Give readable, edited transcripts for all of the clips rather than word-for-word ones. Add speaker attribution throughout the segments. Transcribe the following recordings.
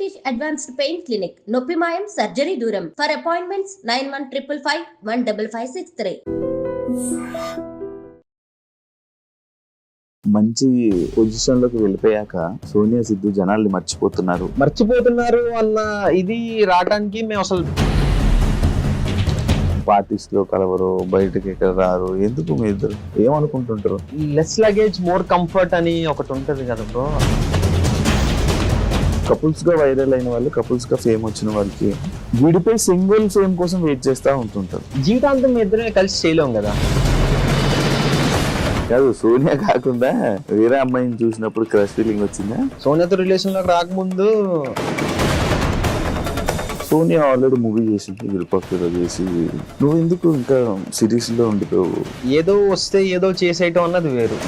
Speaker 1: British Advanced Pain Clinic, Noppimayam Surgery Duram. For appointments 9155515563.
Speaker 2: మంచి position లోకి వెళ్ళిపోయాక సోనియా సిద్ధు జనాల్ని మర్చిపోతున్నారు
Speaker 3: అన్న ఇది రావడానికి మేము అసలు
Speaker 2: పార్టీస్ లో కలవరు, బయటకి ఎక్కడ రారు, ఎందుకు మీ ఇద్దరు ఏమనుకుంటుంటారు?
Speaker 3: లెస్ లగేజ్ మోర్ కంఫర్ట్ అని ఒకటి ఉంటది కదా బ్రో.
Speaker 2: కపుల్స్ గా వైరల్ అయిన వాళ్ళు, కపుల్స్ గా ఫేమ్ వచ్చిన వాళ్ళకి విడిపోయి సింగిల్ ఫేమ్ కోసం వెయిట్ చేస్తూ ఉంటుంటారు.
Speaker 3: జీవితాంతం మీ ఇద్దరే కలిసి చేయలేం కదా.
Speaker 2: కాదు, సోనియా కాకుండా వేరే అమ్మాయిని చూసినప్పుడు క్రష్ ఫీలింగ్ వచ్చిందా?
Speaker 3: సోనియాతో రిలేషన్ లోకి రాకముందు
Speaker 2: సోనియా ఆల్రెడీ మూవీ చేసింది, విరుపక్షలో చేసి, నువ్వు ఎందుకు ఇంకా సిరీస్ లో ఉండిపోవు?
Speaker 3: ఏదో వస్తే ఏదో చేసేయటం అన్నది వేరు.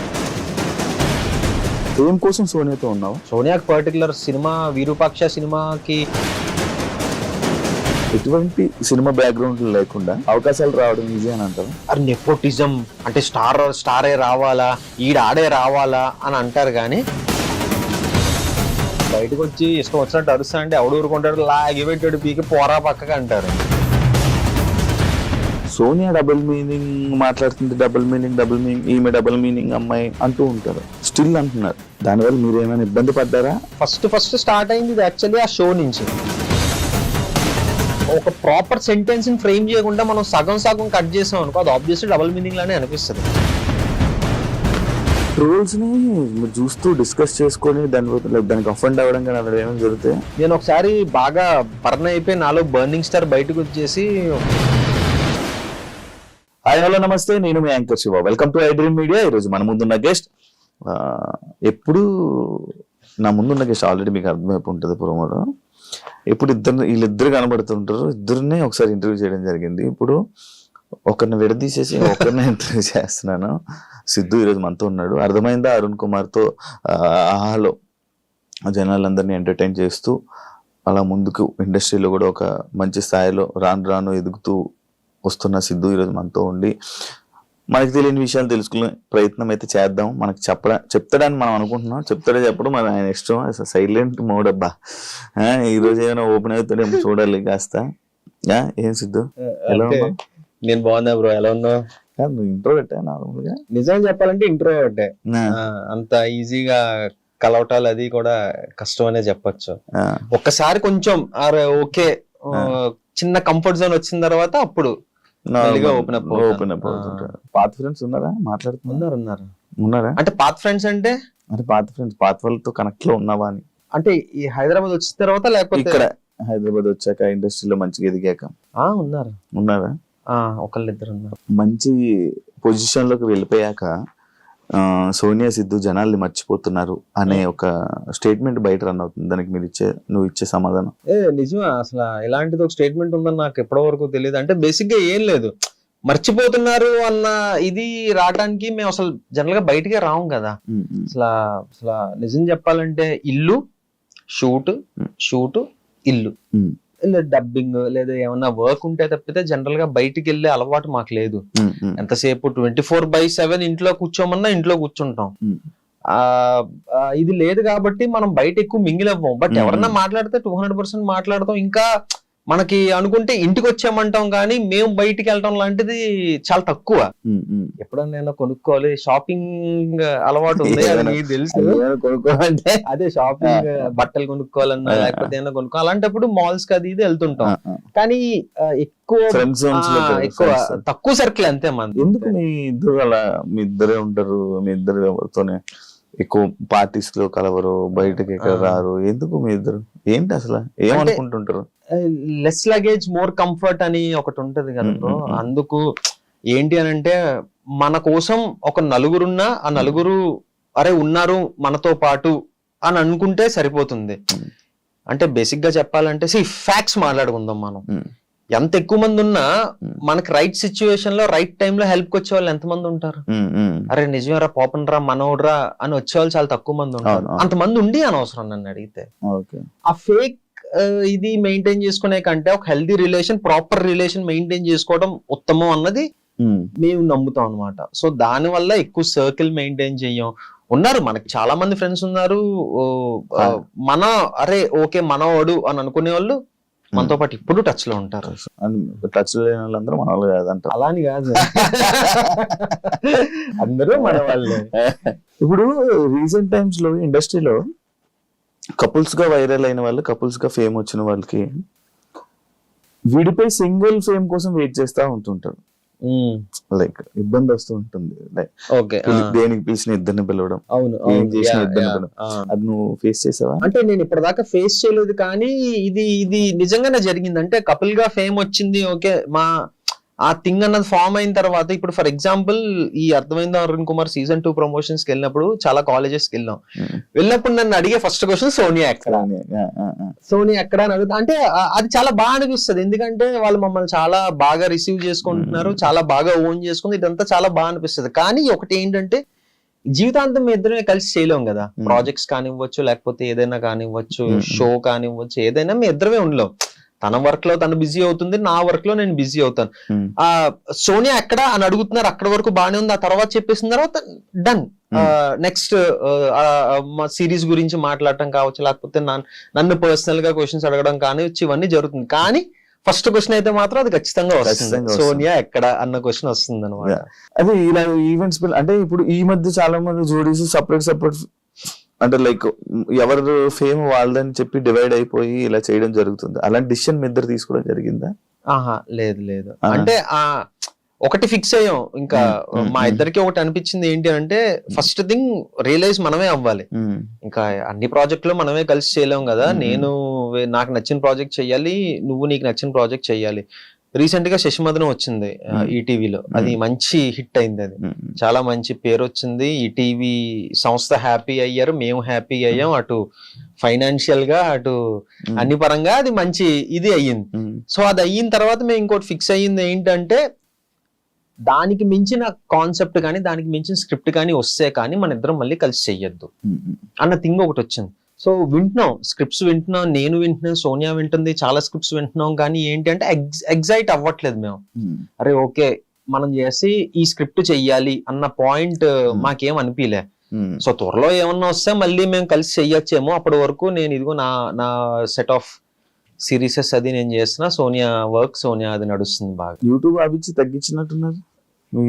Speaker 2: ఫేమ్ కోసం సోనియాతో ఉన్నావు?
Speaker 3: సోనియాకి పర్టికులర్ సినిమా విరూపాక్ష సినిమాకి
Speaker 2: ఎటువంటి సినిమా బ్యాక్గ్రౌండ్ లేకుండా అవకాశాలు రావడం ఈజీ అని అంటారు.
Speaker 3: అది నెపోటిజం అంటే స్టారే రావాలా, ఆడే రావాలా అని అంటారు. కానీ బయటకు వచ్చి ఇష్టం వచ్చినట్టు అరుస్తా అంటే ఎవడు ఊరుకుంటాడు, లాగి పెట్టాడు పీకి పోరా పక్కగా అంటారు.
Speaker 2: సోనియా డబుల్ మీనింగ్ మాట్లాడుతుంది, డబుల్ మీనింగ్, ఈమె డబుల్ మీనింగ్ అమ్మాయి అంటూ ఉంటారు, స్టిల్ అంటున్నారు. దానివల్ల మీరు ఏమైనా ఇబ్బంది పడ్డారా?
Speaker 3: ఫస్ట్ స్టార్ట్ అయింది ఇది యాక్చువల్లీ ఆ షో నుంచి. ఒక ప్రాపర్ సెంటెన్స్ ని ఫ్రేమ్ చేయకుండా మనం సగం కట్ చేసాం అనుకో, అది ఆబ్వియస్లీ డబుల్ మీనింగ్ లానే అనిపిస్తుంది.
Speaker 2: ట్రోల్స్ ని చూస్తూ డిస్కస్ చేసుకొని దానికి అఫెండ్ అవ్వడం కానీ అలా ఏమైనా జరిగితే?
Speaker 3: నేను ఒకసారి బాగా బర్న్ అయిపోయి నాలో బర్నింగ్ స్టార్ బయటకు వచ్చేసి,
Speaker 2: హాయ్ హలో నమస్తే, నేను మీ anchor Shiva, welcome to I dream media. ఈరోజు మన ముందున్న గెస్ట్, ఎప్పుడు నా ముందున్న గెస్ట్ ఆల్రెడీ మీకు అర్థమైపు ఉంటుంది ప్రోమోలో. ఎప్పుడు వీళ్ళిద్దరు కనబడుతుంటారు, ఇద్దరినే ఒకసారి ఇంటర్వ్యూ చేయడం జరిగింది. ఇప్పుడు ఒకరిని విడదీసేసి ఒకరిని ఇంటర్వ్యూ చేస్తున్నాను. సిద్ధు ఈరోజు మనతో ఉన్నాడు. అర్థమైందా? అరుణ్ కుమార్తో ఆహాలో జనాలందరినీ ఎంటర్టైన్ చేస్తూ అలా ముందుకు ఇండస్ట్రీలో కూడా ఒక మంచి స్థాయిలో రాను ఎదుగుతూ వస్తున్న సిద్ధు ఈరోజు మనతో ఉండి మనకి తెలియని విషయాలు తెలుసుకునే ప్రయత్నం అయితే చేద్దాం. మనకి చెప్తాడని మనం అనుకుంటున్నాం, చెప్తాడే చెప్పడం మన ఆయన ఇష్టం. సైలెంట్ మోడ్ అబ్బా. ఈరోజు ఏమైనా ఓపెన్ అవుతాడేమో చూడాలి కాస్త. ఏం సిద్ధు, ఎలా ఉన్నావు?
Speaker 3: నేను బాగున్నా బ్రో, ఎలా ఉన్నావు?
Speaker 2: నువ్వు ఇంట్రోవర్ట్ నార్మల్ గా?
Speaker 3: నిజం చెప్పాలంటే ఇంట్రోవర్ట్. అంత ఈజీగా కలవటాలు అది కూడా కష్టం అనే చెప్పొచ్చు. ఒక్కసారి కొంచెం ఓకే చిన్న కంఫర్ట్ జోన్ వచ్చిన తర్వాత అప్పుడు ఓపెన్ అప్
Speaker 2: అవుతుంటారు. పాత ఫ్రెండ్స్ ఉన్నారా? ఉన్నారా
Speaker 3: అంటే పాత ఫ్రెండ్స్ అంటే
Speaker 2: పాత వాళ్ళతో కనెక్ట్ లో ఉన్నావా అని?
Speaker 3: అంటే ఈ హైదరాబాద్ వచ్చిన తర్వాత లేకపోతే
Speaker 2: ఇక్కడ హైదరాబాద్ వచ్చాక ఇండస్ట్రీలో మంచిగా ఎదిగాక ఉన్నారా?
Speaker 3: ఒకళ్ళిద్దరు ఉన్నారు.
Speaker 2: మంచి పొజిషన్ లోకి వెళ్ళిపోయాక సోనియా సిద్ధు జనాల్ని మర్చిపోతున్నారు అనే ఒక స్టేట్మెంట్ బయట రన్ అవుతుంది. దానికి నువ్వు ఇచ్చే సమాధానం?
Speaker 3: నిజమే, అసలు ఇలాంటిది ఒక స్టేట్మెంట్ ఉందని నాకు ఎప్పటి వరకు తెలియదు. అంటే బేసిక్ గా ఏం లేదు, మర్చిపోతున్నారు అన్న ఇది రావడానికి మేము అసలు జనరల్ గా బయటకే రాము కదా. అసలు నిజం చెప్పాలంటే ఇల్లు షూట్ ఇల్లు, డబ్బింగ్ లేదా ఏమన్నా వర్క్ ఉంటే తప్పితే జనరల్ గా బయటికి వెళ్ళే అలవాటు మాకు లేదు. ఎంతసేపు 24/7 ఇంట్లో కూర్చోమన్నా ఇంట్లో కూర్చుంటాం. ఇది లేదు కాబట్టి మనం బయట ఎక్కువ మింగిల్ అవ్వం. బట్ ఎవరన్నా మాట్లాడితే 200% మాట్లాడతాం. ఇంకా మనకి అనుకుంటే ఇంటికి వచ్చామంటాం, కానీ మేము బయటికి వెళ్ళటం లాంటిది చాలా తక్కువ. ఎప్పుడన్నా నేను కొనుక్కోవాలి, షాపింగ్ అలవాటు ఉంది అది తెలుసు. కొనుక్కోవాలంటే అదే షాపింగ్, బట్టలు కొనుక్కోవాలన్నా లేకపోతే ఏమైనా కొనుక్కో, అలాంటప్పుడు మాల్స్ కి అది ఇది వెళ్తుంటాం. కానీ ఎక్కువ తక్కువ సర్కిల్ అంతే మన.
Speaker 2: ఎందుకు మీ ఇద్దరే ఉంటారు? మీ ఇద్దరు ఎవరితోనే ఎక్కువ పార్టీస్ లో కలవరు, బయటకి ఎక్కడ రారు, ఎందుకు మీ ఇద్దరు? ఏంటి అసలు ఏమనుకుంటుంటారు?
Speaker 3: లెస్ లగేజ్ మోర్ కంఫర్ట్ అని ఒకటి ఉంటది కదా బ్రో. అందుకు ఏంటి అని అంటే, మన కోసం ఒక నలుగురున్నా ఆ నలుగురు అరే ఉన్నారు మనతో పాటు అని అనుకుంటే సరిపోతుంది. అంటే బేసిక్ గా చెప్పాలంటే ఫ్యాక్ట్స్ మాట్లాడుకుందాం. మనం ఎంత ఎక్కువ మంది ఉన్నా మనకి రైట్ సిచ్యువేషన్ లో రైట్ టైమ్ లో హెల్ప్ వచ్చే వాళ్ళు ఎంతమంది ఉంటారు? అరే నిజమేరా, పోపన్రా, మనోడ్రా అని వచ్చేవాళ్ళు చాలా తక్కువ మంది ఉంటారు. అంతమంది ఉండి అనవసరం నన్ను అడిగితే. ఆ ఫేక్ ఇది మెయింటైన్ చేసుకునే కంటే ఒక healthy relation, proper relation maintain చేసుకోవడం ఉత్తమం అన్నది మేము నమ్ముతాం అనమాట. సో దాని వల్ల ఎక్కువ సర్కిల్ మెయింటైన్ చెయ్యం. ఉన్నారు, మనకి చాలా మంది ఫ్రెండ్స్ ఉన్నారు. మన అరే ఓకే మనవాడు అని అనుకునే వాళ్ళు మనతో పాటు ఇప్పుడు టచ్ లో ఉంటారు.
Speaker 2: టచ్ లో లేని వాళ్ళందరూ మన వాళ్ళు కాదంట.
Speaker 3: అలా అని కాదు, అందరూ మన వాళ్ళే.
Speaker 2: ఇప్పుడు రీసెంట్ టైమ్స్ లో ఇండస్ట్రీలో కపుల్స్ గా వైరల్ అయిన వాళ్ళు, కపుల్స్ గా ఫేమ్ వచ్చిన వాళ్ళకి విడిపై సింగిల్ ఫేమ్ కోసం వెయిట్ చేస్తా ఉంటుంటారు. లైక్ ఇబ్బంది వస్తూ ఉంటుంది. లైక్ దేనికి పిలిచిన ఇద్దరిని పిలవడం, ఏం చేసిన ఇద్దరిని పిలవడం, అది నువ్వు ఫేస్ చేసావా?
Speaker 3: అంటే నేను ఇప్పటిదాకా ఫేస్ చేయలేదు, కానీ ఇది నిజంగానే జరిగింది. అంటే కపుల్ గా ఫేమ్ వచ్చింది, ఓకే ఆ థింగ్ అన్నది ఫామ్ అయిన తర్వాత, ఇప్పుడు ఫర్ ఎగ్జాంపుల్ ఈ అర్థమైందా అరుణ్ కుమార్ సీజన్ 2 ప్రమోషన్స్ కి వెళ్ళినప్పుడు చాలా కాలేజెస్ కి వెళ్ళినప్పుడు నన్ను అడిగే ఫస్ట్ క్వశ్చన్ సోనియా ఎక్కడ, సోనియా ఎక్కడ అని అడుగుతా. అంటే అది చాలా బాగా అనిపిస్తుంది, ఎందుకంటే వాళ్ళు మమ్మల్ని చాలా బాగా రిసీవ్ చేసుకుంటున్నారు, చాలా బాగా ఓన్ చేసుకుంది, ఇదంతా చాలా బాగా అనిపిస్తుంది. కానీ ఒకటి ఏంటంటే జీవితాంతం మీ ఇద్దరే కలిసి చేయలేం కదా. ప్రాజెక్ట్స్ కానివ్వచ్చు, లేకపోతే ఏదైనా కానివ్వచ్చు, షో కానివ్వచ్చు, ఏదైనా మీ ఇద్దరమే ఉండలేం. తన వర్క్ లో తను బిజీ అవుతుంది, నా వర్క్ లో నేను బిజీ అవుతాను. సోనియా ఎక్కడ అని అడుగుతున్నారు, అక్కడ వరకు బాగానే ఉంది. ఆ తర్వాత చెప్పేసిన తర్వాత డన్. నెక్స్ట్ సిరీస్ గురించి మాట్లాడటం కావచ్చు, లేకపోతే నన్ను పర్సనల్ గా క్వశ్చన్స్ అడగడం కానివచ్చు, ఇవన్నీ జరుగుతుంది. కానీ ఫస్ట్ క్వశ్చన్ అయితే మాత్రం అది ఖచ్చితంగా వస్తుంది, సోనియా ఎక్కడ అన్న క్వశ్చన్ వస్తుంది అనమాట.
Speaker 2: అది ఇలా ఈవెంట్స్ అంటే ఇప్పుడు ఈ మధ్య చాలా మంది జోడీస్ సపరేట్ అంటే లైక్ ఎవరు ఫేమ్ వాళ్ళదని చెప్పి డివైడ్ అయిపోయి ఇలా చేయడం జరుగుతుంది. అలాంటి డిసిషన్ మీ ఇద్దరు తీసుకోవడం జరిగిందా?
Speaker 3: లేదు. అంటే ఒకటి ఫిక్స్ అయ్యాం, ఇంకా మా ఇద్దరికి ఒకటి అనిపించింది ఏంటి అంటే, ఫస్ట్ థింగ్ రియలైజ్ మనమే అవ్వాలి. ఇంకా అన్ని ప్రాజెక్టులు మనమే కలిసి చేయలేం కదా. నేను నాకు నచ్చిన ప్రాజెక్ట్ చెయ్యాలి, నువ్వు నీకు నచ్చిన ప్రాజెక్ట్ చెయ్యాలి. రీసెంట్ గా శశిమదనం వచ్చింది ఈటీవీలో, అది మంచి హిట్ అయింది, అది చాలా మంచి పేరు వచ్చింది. ఈటీవీ సంస్థ హ్యాపీ అయ్యారు, మేము హ్యాపీ అయ్యాం, అటు ఫైనాన్షియల్ గా అటు అన్ని పరంగా అది మంచి ఇది అయ్యింది. సో అది అయిన తర్వాత మేము ఇంకోటి ఫిక్స్ అయ్యింది ఏంటంటే, దానికి మించిన కాన్సెప్ట్ కానీ దానికి మించిన స్క్రిప్ట్ కానీ వస్తే కానీ మన ఇద్దరం మళ్ళీ కలిసి చెయ్యొద్దు అన్న థింగ్ ఒకటి వచ్చింది. సో వింటున్నాం, స్క్రిప్ట్స్ వింటున్నాం, నేను వింటున్నాను, సోనియా వింటుంది, చాలా స్క్రిప్ట్స్ వింటున్నాం. కానీ ఏంటి అంటే ఎగ్జైట్ అవ్వట్లేదు మేము. అరే ఓకే మనం చేసి ఈ స్క్రిప్ట్ చెయ్యాలి అన్న పాయింట్ మాకేం అనిపించలే. సో త్వరలో ఏమన్నా వస్తే మళ్ళీ మేము కలిసి చెయ్యొచ్చేమో. అప్పటి వరకు నేను ఇదిగో నా సెట్ ఆఫ్ సిరీసెస్ అది నేను చేస్తున్నా, సోనియా వర్క్, సోనియా అది నడుస్తుంది బాగా.
Speaker 2: యూట్యూబ్ ఆపించినట్టున్నారు,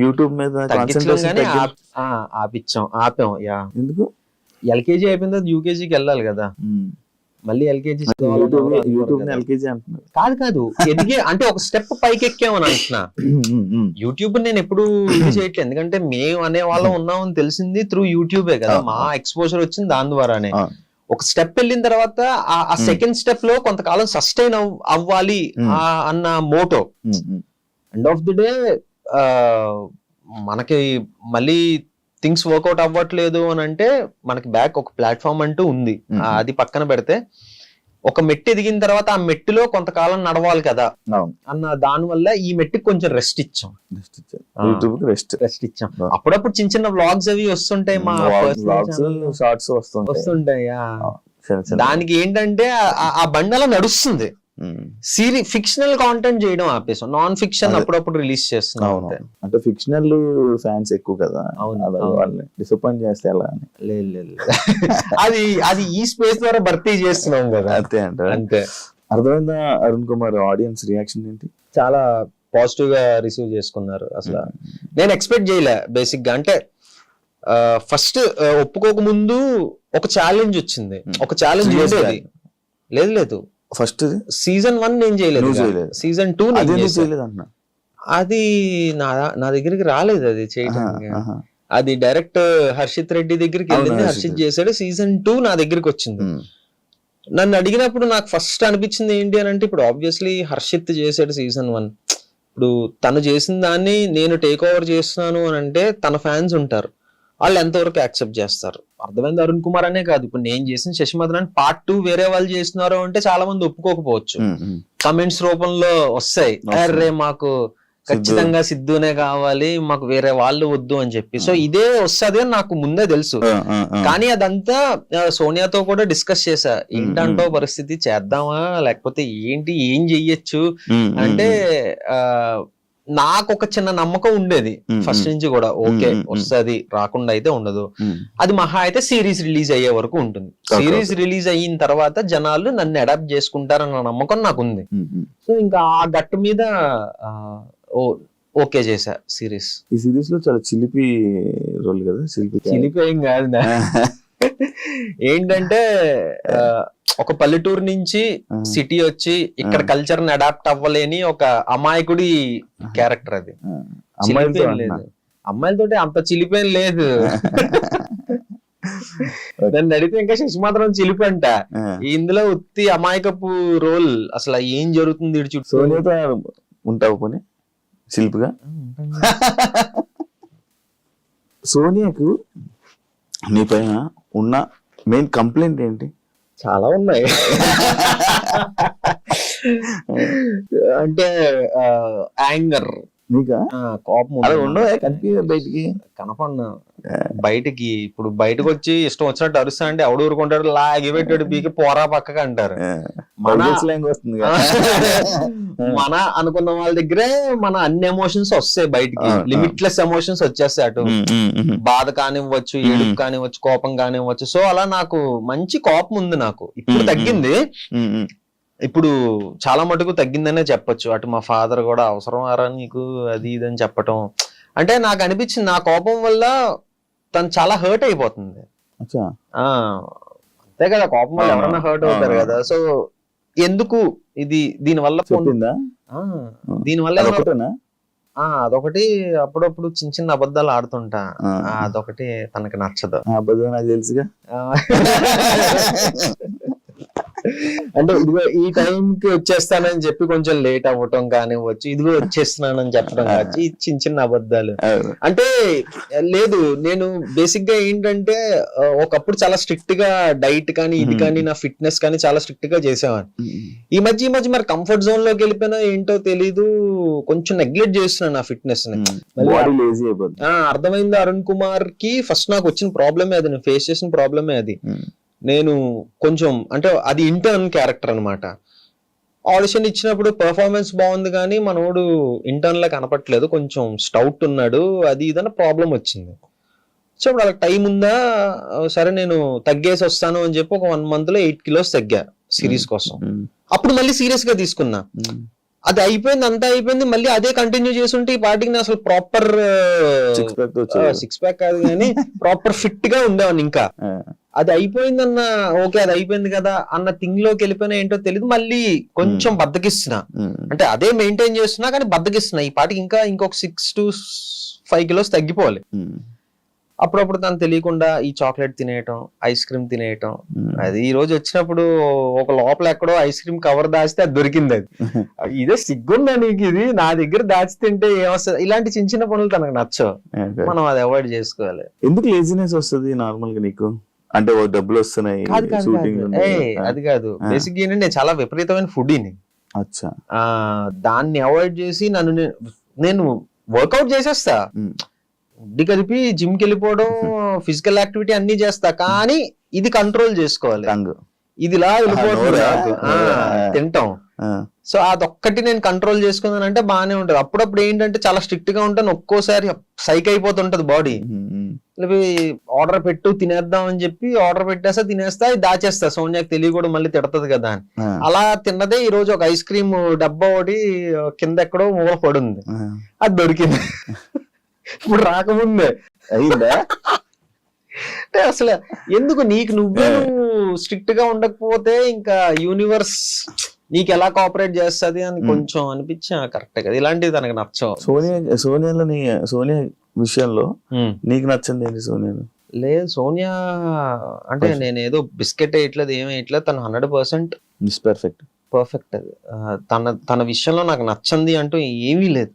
Speaker 2: యూట్యూబ్ మీద
Speaker 3: ఆపాం. యా, ఎందుకు? ఎల్కేజీ అయిపోయిన తర్వాత యూకేజీకి వెళ్ళాలి కదా, మళ్ళీ ఎల్కేజీ కాదు ఎదిగే అంటే ఒక స్టెప్ పైకి ఎక్కామని అంటున్నా. యూట్యూబ్ నేను ఎప్పుడు ఇది చేయట్లేదు, ఎందుకంటే మేము అనే వాళ్ళం ఉన్నామని తెలిసింది త్రూ యూట్యూబే కదా. మా ఎక్స్పోజర్ వచ్చింది దాని ద్వారానే. ఒక స్టెప్ వెళ్ళిన తర్వాత ఆ సెకండ్ స్టెప్ లో కొంతకాలం సస్టైన్ అవ్వాలి అన్న motto. End of the day మనకి మళ్ళీ థింగ్స్ వర్కౌట్ అవ్వట్లేదు అని అంటే మనకి బ్యాక్ ఒక ప్లాట్ఫామ్ అంటూ ఉంది, అది పక్కన పెడితే ఒక మెట్టు ఎదిగిన తర్వాత ఆ మెట్టులో కొంతకాలం నడవాలి కదా అన్న దాని వల్ల ఈ మెట్టుకి కొంచెం రెస్ట్ ఇచ్చాం. అప్పుడప్పుడు చిన్న చిన్న వ్లాగ్స్ అవి వస్తుంటాయి, మా
Speaker 2: షార్ట్స్
Speaker 3: వస్తుంటాయి. దానికి ఏంటంటే ఆ బండి అలా నడుస్తుంది. ఫిక్షనల్ కాంటెంట్ చేయడం ఆపేసాం, నాన్ ఫిక్షన్ అప్పుడప్పుడు రిలీజ్ చేస్తున్నాం.
Speaker 2: అంటే ఫిక్షనల్ ఫ్యాన్స్ ఎక్కువ కదా, వాళ్ళని డిసప్పాయింట్ చేస్తే ఎలా అని.
Speaker 3: లేదు అది ఈ స్పేస్ ద్వారా భర్తీ చేస్తున్నాం కదా, అంతే.
Speaker 2: అర్థమైందా అరుణ్ కుమార్? ఆడియన్స్ రియాక్షన్ ఏంటి?
Speaker 3: చాలా పాజిటివ్ గా రిసీవ్ చేసుకున్నారు. అసలు నేను ఎక్స్పెక్ట్ చేయలే బేసిక్ గా. అంటే ఫస్ట్ ఒప్పుకోక ముందు ఒక ఛాలెంజ్ వచ్చింది, ఒక ఛాలెంజ్ ఉండేది. లేదు
Speaker 2: ఫస్ట్
Speaker 3: సీజన్ 1 నేను చేయలేదు, సీజన్ 2 అది నా దగ్గరికి రాలేదు అది చేయడానికి. అది డైరెక్ట్ హర్షిత్ రెడ్డి దగ్గరికి వెళ్ళింది, హర్షిత్ చేశాడు. సీజన్ 2 నా దగ్గరికి వచ్చింది. నన్ను అడిగినప్పుడు నాకు ఫస్ట్ అనిపించింది ఏంటి అని అంటే, ఇప్పుడు ఆబ్వియస్లీ హర్షిత్ చేశాడు సీజన్ 1, ఇప్పుడు తను చేసిన దాన్ని నేను టేక్ ఓవర్ చేస్తున్నాను అని అంటే తన ఫ్యాన్స్ ఉంటారు, వాళ్ళు ఎంతవరకు యాక్సెప్ట్ చేస్తారు. అర్థమైంది అరుణ్ కుమార్ అనే కాదు, ఇప్పుడు నేను చేసిన శశిమదన్ పార్ట్ 2 వేరే వాళ్ళు చేస్తున్నారు అంటే చాలా మంది ఒప్పుకోకపోవచ్చు, కమెంట్స్ రూపంలో వస్తాయి, అరే మాకు ఖచ్చితంగా సిద్ధునే కావాలి, మాకు వేరే వాళ్ళు వద్దు అని చెప్పి. సో ఇదే వస్తుంది అని నాకు ముందే తెలుసు. కానీ అదంతా సోనియాతో కూడా డిస్కస్ చేశా, ఏంటంటో పరిస్థితి, చేద్దామా లేకపోతే ఏంటి, ఏం చెయ్యొచ్చు అంటే నాకు ఒక చిన్న నమ్మకం ఉండేది ఫస్ట్ నుంచి కూడా, ఓకే వస్తుంది, రాకుండా అయితే ఉండదు. అది మహా అయితే సిరీస్ రిలీజ్ అయ్యే వరకు ఉంటుంది. సిరీస్ రిలీజ్ అయిన తర్వాత జనాలు నన్ను అడాప్ట్ చేసుకుంటారన్న నమ్మకం నాకు ఉంది. సో ఇంకా ఆ గట్టు మీద ఓకే చేసా సిరీస్.
Speaker 2: ఈ సిరీస్ లో చాలా చిలిపి రోల్ కదా.
Speaker 3: చిలిపి ఏం కాదు, ఏంటంటే ఒక పల్లెటూరు నుంచి సిటీ వచ్చి ఇక్కడ కల్చర్ ని అడాప్ట్ అవ్వలేని ఒక అమాయకుడి క్యారెక్టర్ అది. చిలిపేం లేదు, అమ్మాయిలతోటి అంత చిలిపేం లేదు. దాన్ని అడిగితే ఇంకా శశి మాత్రం చిలిపి అంట. ఇందులో ఉత్తి అమాయకపు రోల్, అసలు ఏం జరుగుతుంది ఇటు చుట్టూ.
Speaker 2: సోనియాతో ఉంటావు పోనీ శిల్పిగా? సోనియాకు నీ పైన ఉన్న మెయిన్ కంప్లైంట్ ఏంటి?
Speaker 3: చాలా ఉన్నాయి. అంటే యాంగర్,
Speaker 2: నీకా
Speaker 3: కోపం
Speaker 2: ఉండవు కనిపి బయటికి
Speaker 3: కనపడినా. బయటికి ఇప్పుడు బయటకు వచ్చి ఇష్టం వచ్చినట్టు అరుస్తా అంటే ఎవడు ఊరుకుంటాడు, లాగి పెట్టాడు పీకి పోరా పక్కకి అంటారు. మన అనుకున్న వాళ్ళ దగ్గరే మన అన్ని ఎమోషన్స్ వస్తాయి బయటికి, లిమిట్లెస్ ఎమోషన్స్ వచ్చేస్తాయి. అటు బాధ కానివ్వచ్చు, ఏడుపు కానివ్వచ్చు, కోపం కానివ్వచ్చు. సో అలా నాకు మంచి కోపం ఉంది. నాకు ఇప్పుడు తగ్గింది, ఇప్పుడు చాలా మటుకు తగ్గిందనే చెప్పొచ్చు. అటు మా ఫాదర్ కూడా అవసరం ఆరా నీకు అది ఇది అని చెప్పటం. అంటే నాకు అనిపించింది నా కోపం వల్ల తను చాలా హర్ట్ అయిపోతుంది. అంతే కదా, కోపం వల్ల ఎవరైనా హర్ట్ అవుతారు కదా. సో ఎందుకు ఇది దీనివల్ల అదొకటి అప్పుడప్పుడు చిన్న చిన్న అబద్ధాలు ఆడుతుంటా. అదొకటి తనకి నచ్చదు.
Speaker 2: అబద్ధం నాకు తెలుసుగా.
Speaker 3: అంటే ఇదిగో ఈ టైంకి వచ్చేస్తానని చెప్పి కొంచెం లేట్ అవ్వటం కానివ్వచ్చు, ఇదిగో వచ్చేస్తున్నానని చెప్పడం కావచ్చు, చిన్న చిన్న అబద్ధాలు. అంటే లేదు, నేను బేసిక్ గా ఏంటంటే ఒకప్పుడు చాలా స్ట్రిక్ట్ గా డైట్ కానీ ఇది కానీ నా ఫిట్నెస్ కానీ చాలా స్ట్రిక్ట్ గా చేసేవాడిని. ఈ మధ్య మరి కంఫర్ట్ జోన్ లోకి వెళ్ళిపోయినా ఏంటో తెలీదు, కొంచెం నెగ్లెక్ట్ చేస్తున్నాను నా ఫిట్నెస్ ని. అర్థమైంది. అరుణ్ కుమార్ కి ఫస్ట్ నాకు వచ్చిన ప్రాబ్లమే అది, నేను ఫేస్ చేసిన ప్రాబ్లమే అది. నేను కొంచెం అంటే అది ఇంటర్న్ క్యారెక్టర్ అనమాట. ఆడిషన్ ఇచ్చినప్పుడు పెర్ఫార్మెన్స్ బాగుంది కానీ మనోడు ఇంటర్న్ లా కనపట్లేదు, కొంచెం స్టౌట్ ఉన్నాడు, అది ఇదన్న ప్రాబ్లం వచ్చింది. సో ఇప్పుడు అలా టైం ఉందా, సరే నేను తగ్గేసి వస్తాను అని చెప్పి ఒక 1 month లో 8 kilos తగ్గా సిరీస్ కోసం. అప్పుడు మళ్ళీ సీరియస్ గా తీసుకున్నా. అది అయిపోయింది, అంతా అయిపోయింది, మళ్ళీ అదే కంటిన్యూ చేస్తుంటే ఈ పార్టీకి నేను అసలు ప్రాపర్ 6 pack కాదు కానీ ప్రాపర్ ఫిట్ గా ఉండేవాడిని. ఇంకా అది అయిపోయిందన్న ఓకే అది అయిపోయింది కదా అన్న థింగ్ లోకి వెళ్ళిపోయినా ఏంటో తెలియదు, మళ్ళీ కొంచెం బద్దకిస్తున్నా. అంటే అదే మెయింటైన్ చేస్తున్నా కానీ బద్దకిస్తున్నా. ఈ పాటికి ఇంకా ఇంకొక 6 to 5 kilos తగ్గిపోవాలి. అప్పుడప్పుడు తను తెలియకుండా ఈ చాక్లెట్ తినేయటం, ఐస్ క్రీమ్ తినేయటం. అది ఈ రోజు వచ్చినప్పుడు ఒక లోపల ఎక్కడో ఐస్ క్రీమ్ కవర్ దాచితే అది దొరికింది. అది ఇదే సిగ్గుందా నీకు, ఇది నా దగ్గర దాచి తింటే ఏమొస్తుంది? ఇలాంటి చిన్న చిన్న పనులు తనకు నచ్చవు, మనం అది అవాయిడ్ చేసుకోవాలి.
Speaker 2: ఎందుకు లేజినెస్ వస్తుంది నార్మల్ గా నీకు? అంటే డబ్బులు వస్తున్నాయి
Speaker 3: అది కాదు. బేసిక్ ఏంటంటే నేను చాలా విపరీతమైన ఫుడీని. దాన్ని అవాయిడ్ చేసి నేను వర్కౌట్ చేసేస్తా, ఉడ్డి కలిపి జిమ్ కి వెళ్ళిపోవడం, ఫిజికల్ యాక్టివిటీ అన్ని చేస్తా, కానీ ఇది కంట్రోల్ చేసుకోవాలి. ఇదిలా వెళ్ళిపోతుంది నాకు తింటాం. సో అదొక్కటి నేను కంట్రోల్ చేసుకున్నానంటే బాగానే ఉంటది. అప్పుడప్పుడు ఏంటంటే చాలా స్ట్రిక్ట్ గా ఉంటాను, ఒక్కోసారి సైక్ అయిపోతుంటది బాడీ. ఆర్డర్ పెట్టు తినేద్దాం అని చెప్పి ఆర్డర్ పెట్టేస్తా, తినేస్తా, దాచేస్తా, సోనియాకి తెలియకూడదు మళ్ళీ తిడతది కదా అని. అలా తిన్నదే ఈ రోజు ఒక ఐస్ క్రీమ్ డబ్బా ఒకటి కింద ఎక్కడో మూల పడుంది, అది దొరికింది. ఇప్పుడు రాకముందే
Speaker 2: అయిందా?
Speaker 3: అంటే అసలు ఎందుకు నువ్వే స్ట్రిక్ట్ గా ఉండకపోతే ఇంకా యూనివర్స్ నీకు ఎలా కోఆపరేట్ చేస్తుంది అని కొంచెం అనిపించా. కరెక్ట్ కదా, ఇలాంటివి తనకు నచ్చవు.
Speaker 2: సోనియా విషయంలో నీకు నచ్చింది ఏంటి? సోనియాలో
Speaker 3: లేదు, సోనియా అంటే నేను ఏదో బిస్కెట్ వేయట్లేదు, ఏం వేయట్లేదు, తను 100% పర్ఫెక్ట్. అది తన విషయంలో నాకు నచ్చింది అంటూ ఏమీ లేదు,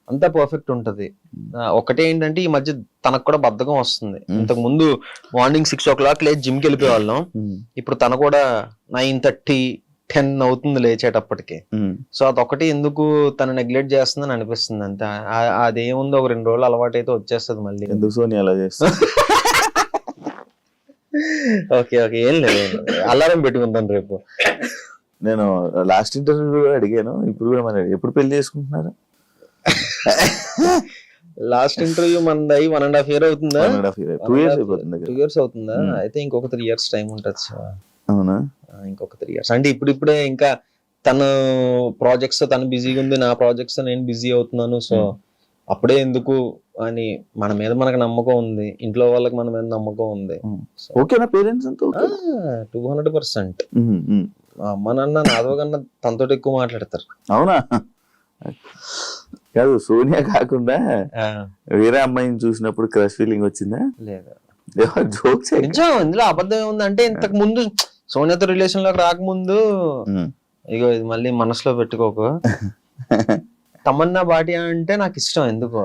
Speaker 3: అంతా పర్ఫెక్ట్ ఉంటది. ఒకటే ఏంటంటే ఈ మధ్య తనకు కూడా బద్ధకం వస్తుంది. ఇంతకు ముందు మార్నింగ్ 6 o'clock లేచి జిమ్ కి వెళ్ళిపోయే వాళ్ళం, ఇప్పుడు తను కూడా 9:30, 10 అవుతుంది లేచేటప్పటికి. సో అదొకటి ఎందుకు తను నెగ్లెక్ట్ చేస్తుందని అనిపిస్తుంది అంతే. అదేముందో ఒక 2 రోజులు అలవాటు అయితే వచ్చేస్తుంది మళ్ళీ.
Speaker 2: ఎందుకు సోనియా అలా చేస్తా?
Speaker 3: ఓకే ఏం లేదు, అలారం పెట్టుకుంటాను రేపు.
Speaker 2: నేను లాస్ట్ ఇంటర్వ్యూ అడిగాను, ఇప్పుడు కూడా మరి ఎప్పుడు పెళ్లి చేసుకుంటున్నారు?
Speaker 3: లాస్ట్ ఇంటర్వ్యూ మనది 1.5 year అవుతుందా?
Speaker 2: 1.5 year 2 years అయిపోతుంది
Speaker 3: 2 years అవుతుందా? అయితే ఇంకొక 3 years టైం ఉంటుంది సార్.
Speaker 2: అవునా?
Speaker 3: ఇంకొక 3 years అంటే ఇప్పుడిప్పుడే ఇంకా తను ప్రాజెక్ట్స్ తో తను బిజీగా ఉంది, నా ప్రాజెక్ట్స్ నేను బిజీ అవుతున్నాను. సో అప్పుడే ఎందుకు అని మన మీద మనకు నమ్మకం ఉంది, ఇంట్లో వాళ్ళకి మన మీద నమ్మకం ఉంది.
Speaker 2: ఓకేనా పేరెంట్స్ అంతా?
Speaker 3: 200%. మా అమ్మ నాన్న నాదో కన్నా తనతో ఎక్కువ మాట్లాడతారు.
Speaker 2: అవునా? కాదు, సోనియా కాకుండా వేరే అమ్మాయిని చూసినప్పుడు క్రష్ ఫీలింగ్ వచ్చిందా?
Speaker 3: లేదు.
Speaker 2: జోక్స్
Speaker 3: నిజం, ఇందులో అబద్ధం ఏముంది అంటే ఇంతకు ముందు సోనియాతో రిలేషన్ లోకి రాకముందు, ఇగో ఇది మళ్ళీ మనసులో పెట్టుకోకు, తమన్నా భాటియా అంటే నాకు ఇష్టం ఎందుకో.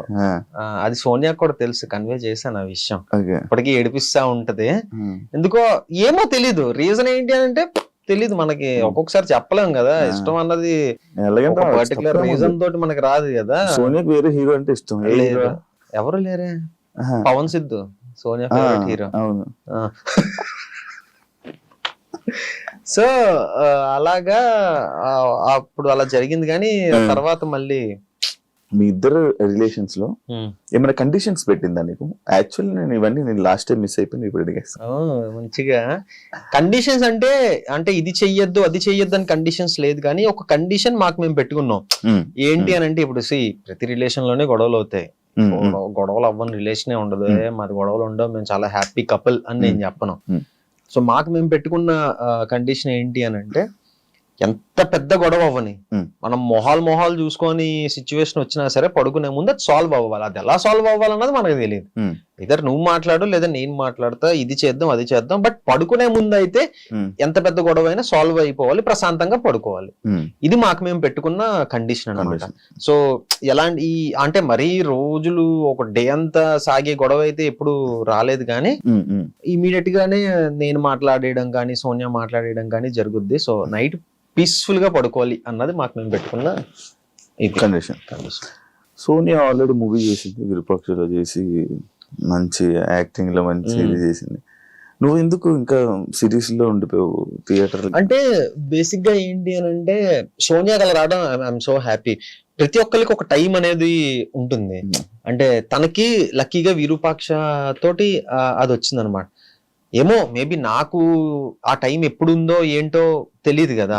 Speaker 3: అది సోనియా కూడా తెలుసు, కన్వే చేశాను ఆ విషయం. ఇప్పటికీ ఏడిపిస్తా ఉంటది ఎందుకో, ఏమో తెలీదు. రీజన్ ఏంటి అంటే తెలీదు మనకి, ఒక్కొక్కసారి చెప్పలేం కదా. ఇష్టం అన్నది పర్టికులర్ రీజన్ తోటి మనకి రాదు కదా.
Speaker 2: సోనియాకి వేరే హీరో అంటే ఇష్టం
Speaker 3: లేదు, ఎవరు లేరే. Pawan Siddhu Sonia favourite hero.
Speaker 2: అవును.
Speaker 3: సో అలాగా అప్పుడు అలా జరిగింది. కానీ తర్వాత మళ్ళీ
Speaker 2: మీ ఇద్దరు రిలేషన్స్ లో ఏమైనా కండిషన్స్ పెట్టిందా నీకు? యాక్చువల్లీ నేను ఇవన్నీ లాస్ట్ టైం మిస్ అయిపోయింది, ఇప్పుడు అడిగేస్తాను.
Speaker 3: మంచిగా కండిషన్స్ అంటే ఇది చెయ్యొద్దు అది చెయ్యొద్దు అని కండిషన్స్ లేదు, కానీ ఒక కండిషన్ మాకు మేము పెట్టుకున్నాం. ఏంటి అని అంటే, ఇప్పుడు ప్రతి రిలేషన్ లోనే గొడవలు అవుతాయి. గొడవలు అవ్వని రిలేషనే ఉండదు. మాది గొడవలు ఉండవు, మేము చాలా హ్యాపీ కపుల్ అని నేను చెప్పను. సో మాకు మేము పెట్టుకున్న కండిషన్ ఏంటి అని అంటే, ఎంత పెద్ద గొడవ అవ్వని, మనం మొహాలు చూసుకొని సిచ్యువేషన్ వచ్చినా సరే పడుకునే ముందు అది సాల్వ్ అవ్వాలి. అది ఎలా సాల్వ్ అవ్వాలన్నది మనకు తెలియదు. ఇద్దరు నువ్వు మాట్లాడు లేదా నేను మాట్లాడతా, ఇది చేద్దాం అది చేద్దాం, బట్ పడుకునే ముందు అయితే ఎంత పెద్ద గొడవ అయినా సాల్వ్ అయిపోవాలి, ప్రశాంతంగా పడుకోవాలి. ఇది మాకు మేము పెట్టుకున్న కండిషన్ అన్నమాట. సో ఎలాంటి అంటే మరీ రోజులు ఒక డే అంతా సాగే గొడవ అయితే ఎప్పుడు రాలేదు, కానీ ఇమీడియట్ గానే నేను మాట్లాడేయడం కానీ సోనియా మాట్లాడేయడం కానీ జరుగుద్ది. సో నైట్ పీస్ఫుల్ గా పడుకోవాలి అన్నది మాకు మేము పెట్టుకున్న
Speaker 2: కండిషన్. సోనియా ఆల్రెడీ మూవీ చేసింది, విరూపాక్షలో చేసి మంచి యాక్టింగ్ లో మంచి ఇది చేసింది. నువ్వు ఎందుకు ఇంకా సిరీస్ లో ఉండిపోయావు థియేటర్?
Speaker 3: అంటే బేసిక్ గా ఏంటి అని అంటే, సోనియా కల రావడం ఐఎమ్ సో హ్యాపీ. ప్రతి ఒక్కరికి ఒక టైం అనేది ఉంటుంది. అంటే తనకి లక్కీగా విరూపాక్ష తోటి అది వచ్చింది అనమాట. ఏమో మేబీ నాకు ఆ టైం ఎప్పుడుందో ఏంటో తెలియదు కదా.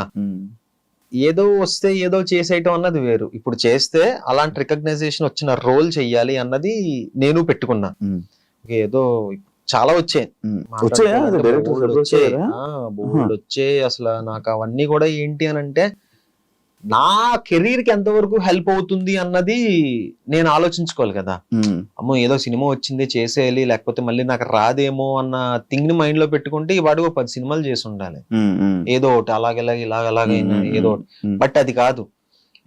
Speaker 3: ఏదో వస్తే ఏదో చేసేయటం అన్నది వేరు. ఇప్పుడు చేస్తే అలాంటి రికగ్నైజేషన్ వచ్చిన రోల్ చెయ్యాలి అన్నది నేను పెట్టుకున్నా. ఏదో చాలా వచ్చాయి అసలు. నాకు అవన్నీ కూడా ఏంటి అని అంటే, నా కెరీర్ కి ఎంతవరకు హెల్ప్ అవుతుంది అన్నది నేను ఆలోచించుకోవాలి కదా. అమ్మో ఏదో సినిమా వచ్చింది చేసేయాలి, లేకపోతే మళ్ళీ నాకు రాదేమో అన్న థింగ్ ని మైండ్ లో పెట్టుకుంటే ఈ వాడు 10 సినిమాలు చేసి ఉండాలి, ఏదో ఒకటి అలాగైనా ఏదో ఒకటి. బట్ అది కాదు.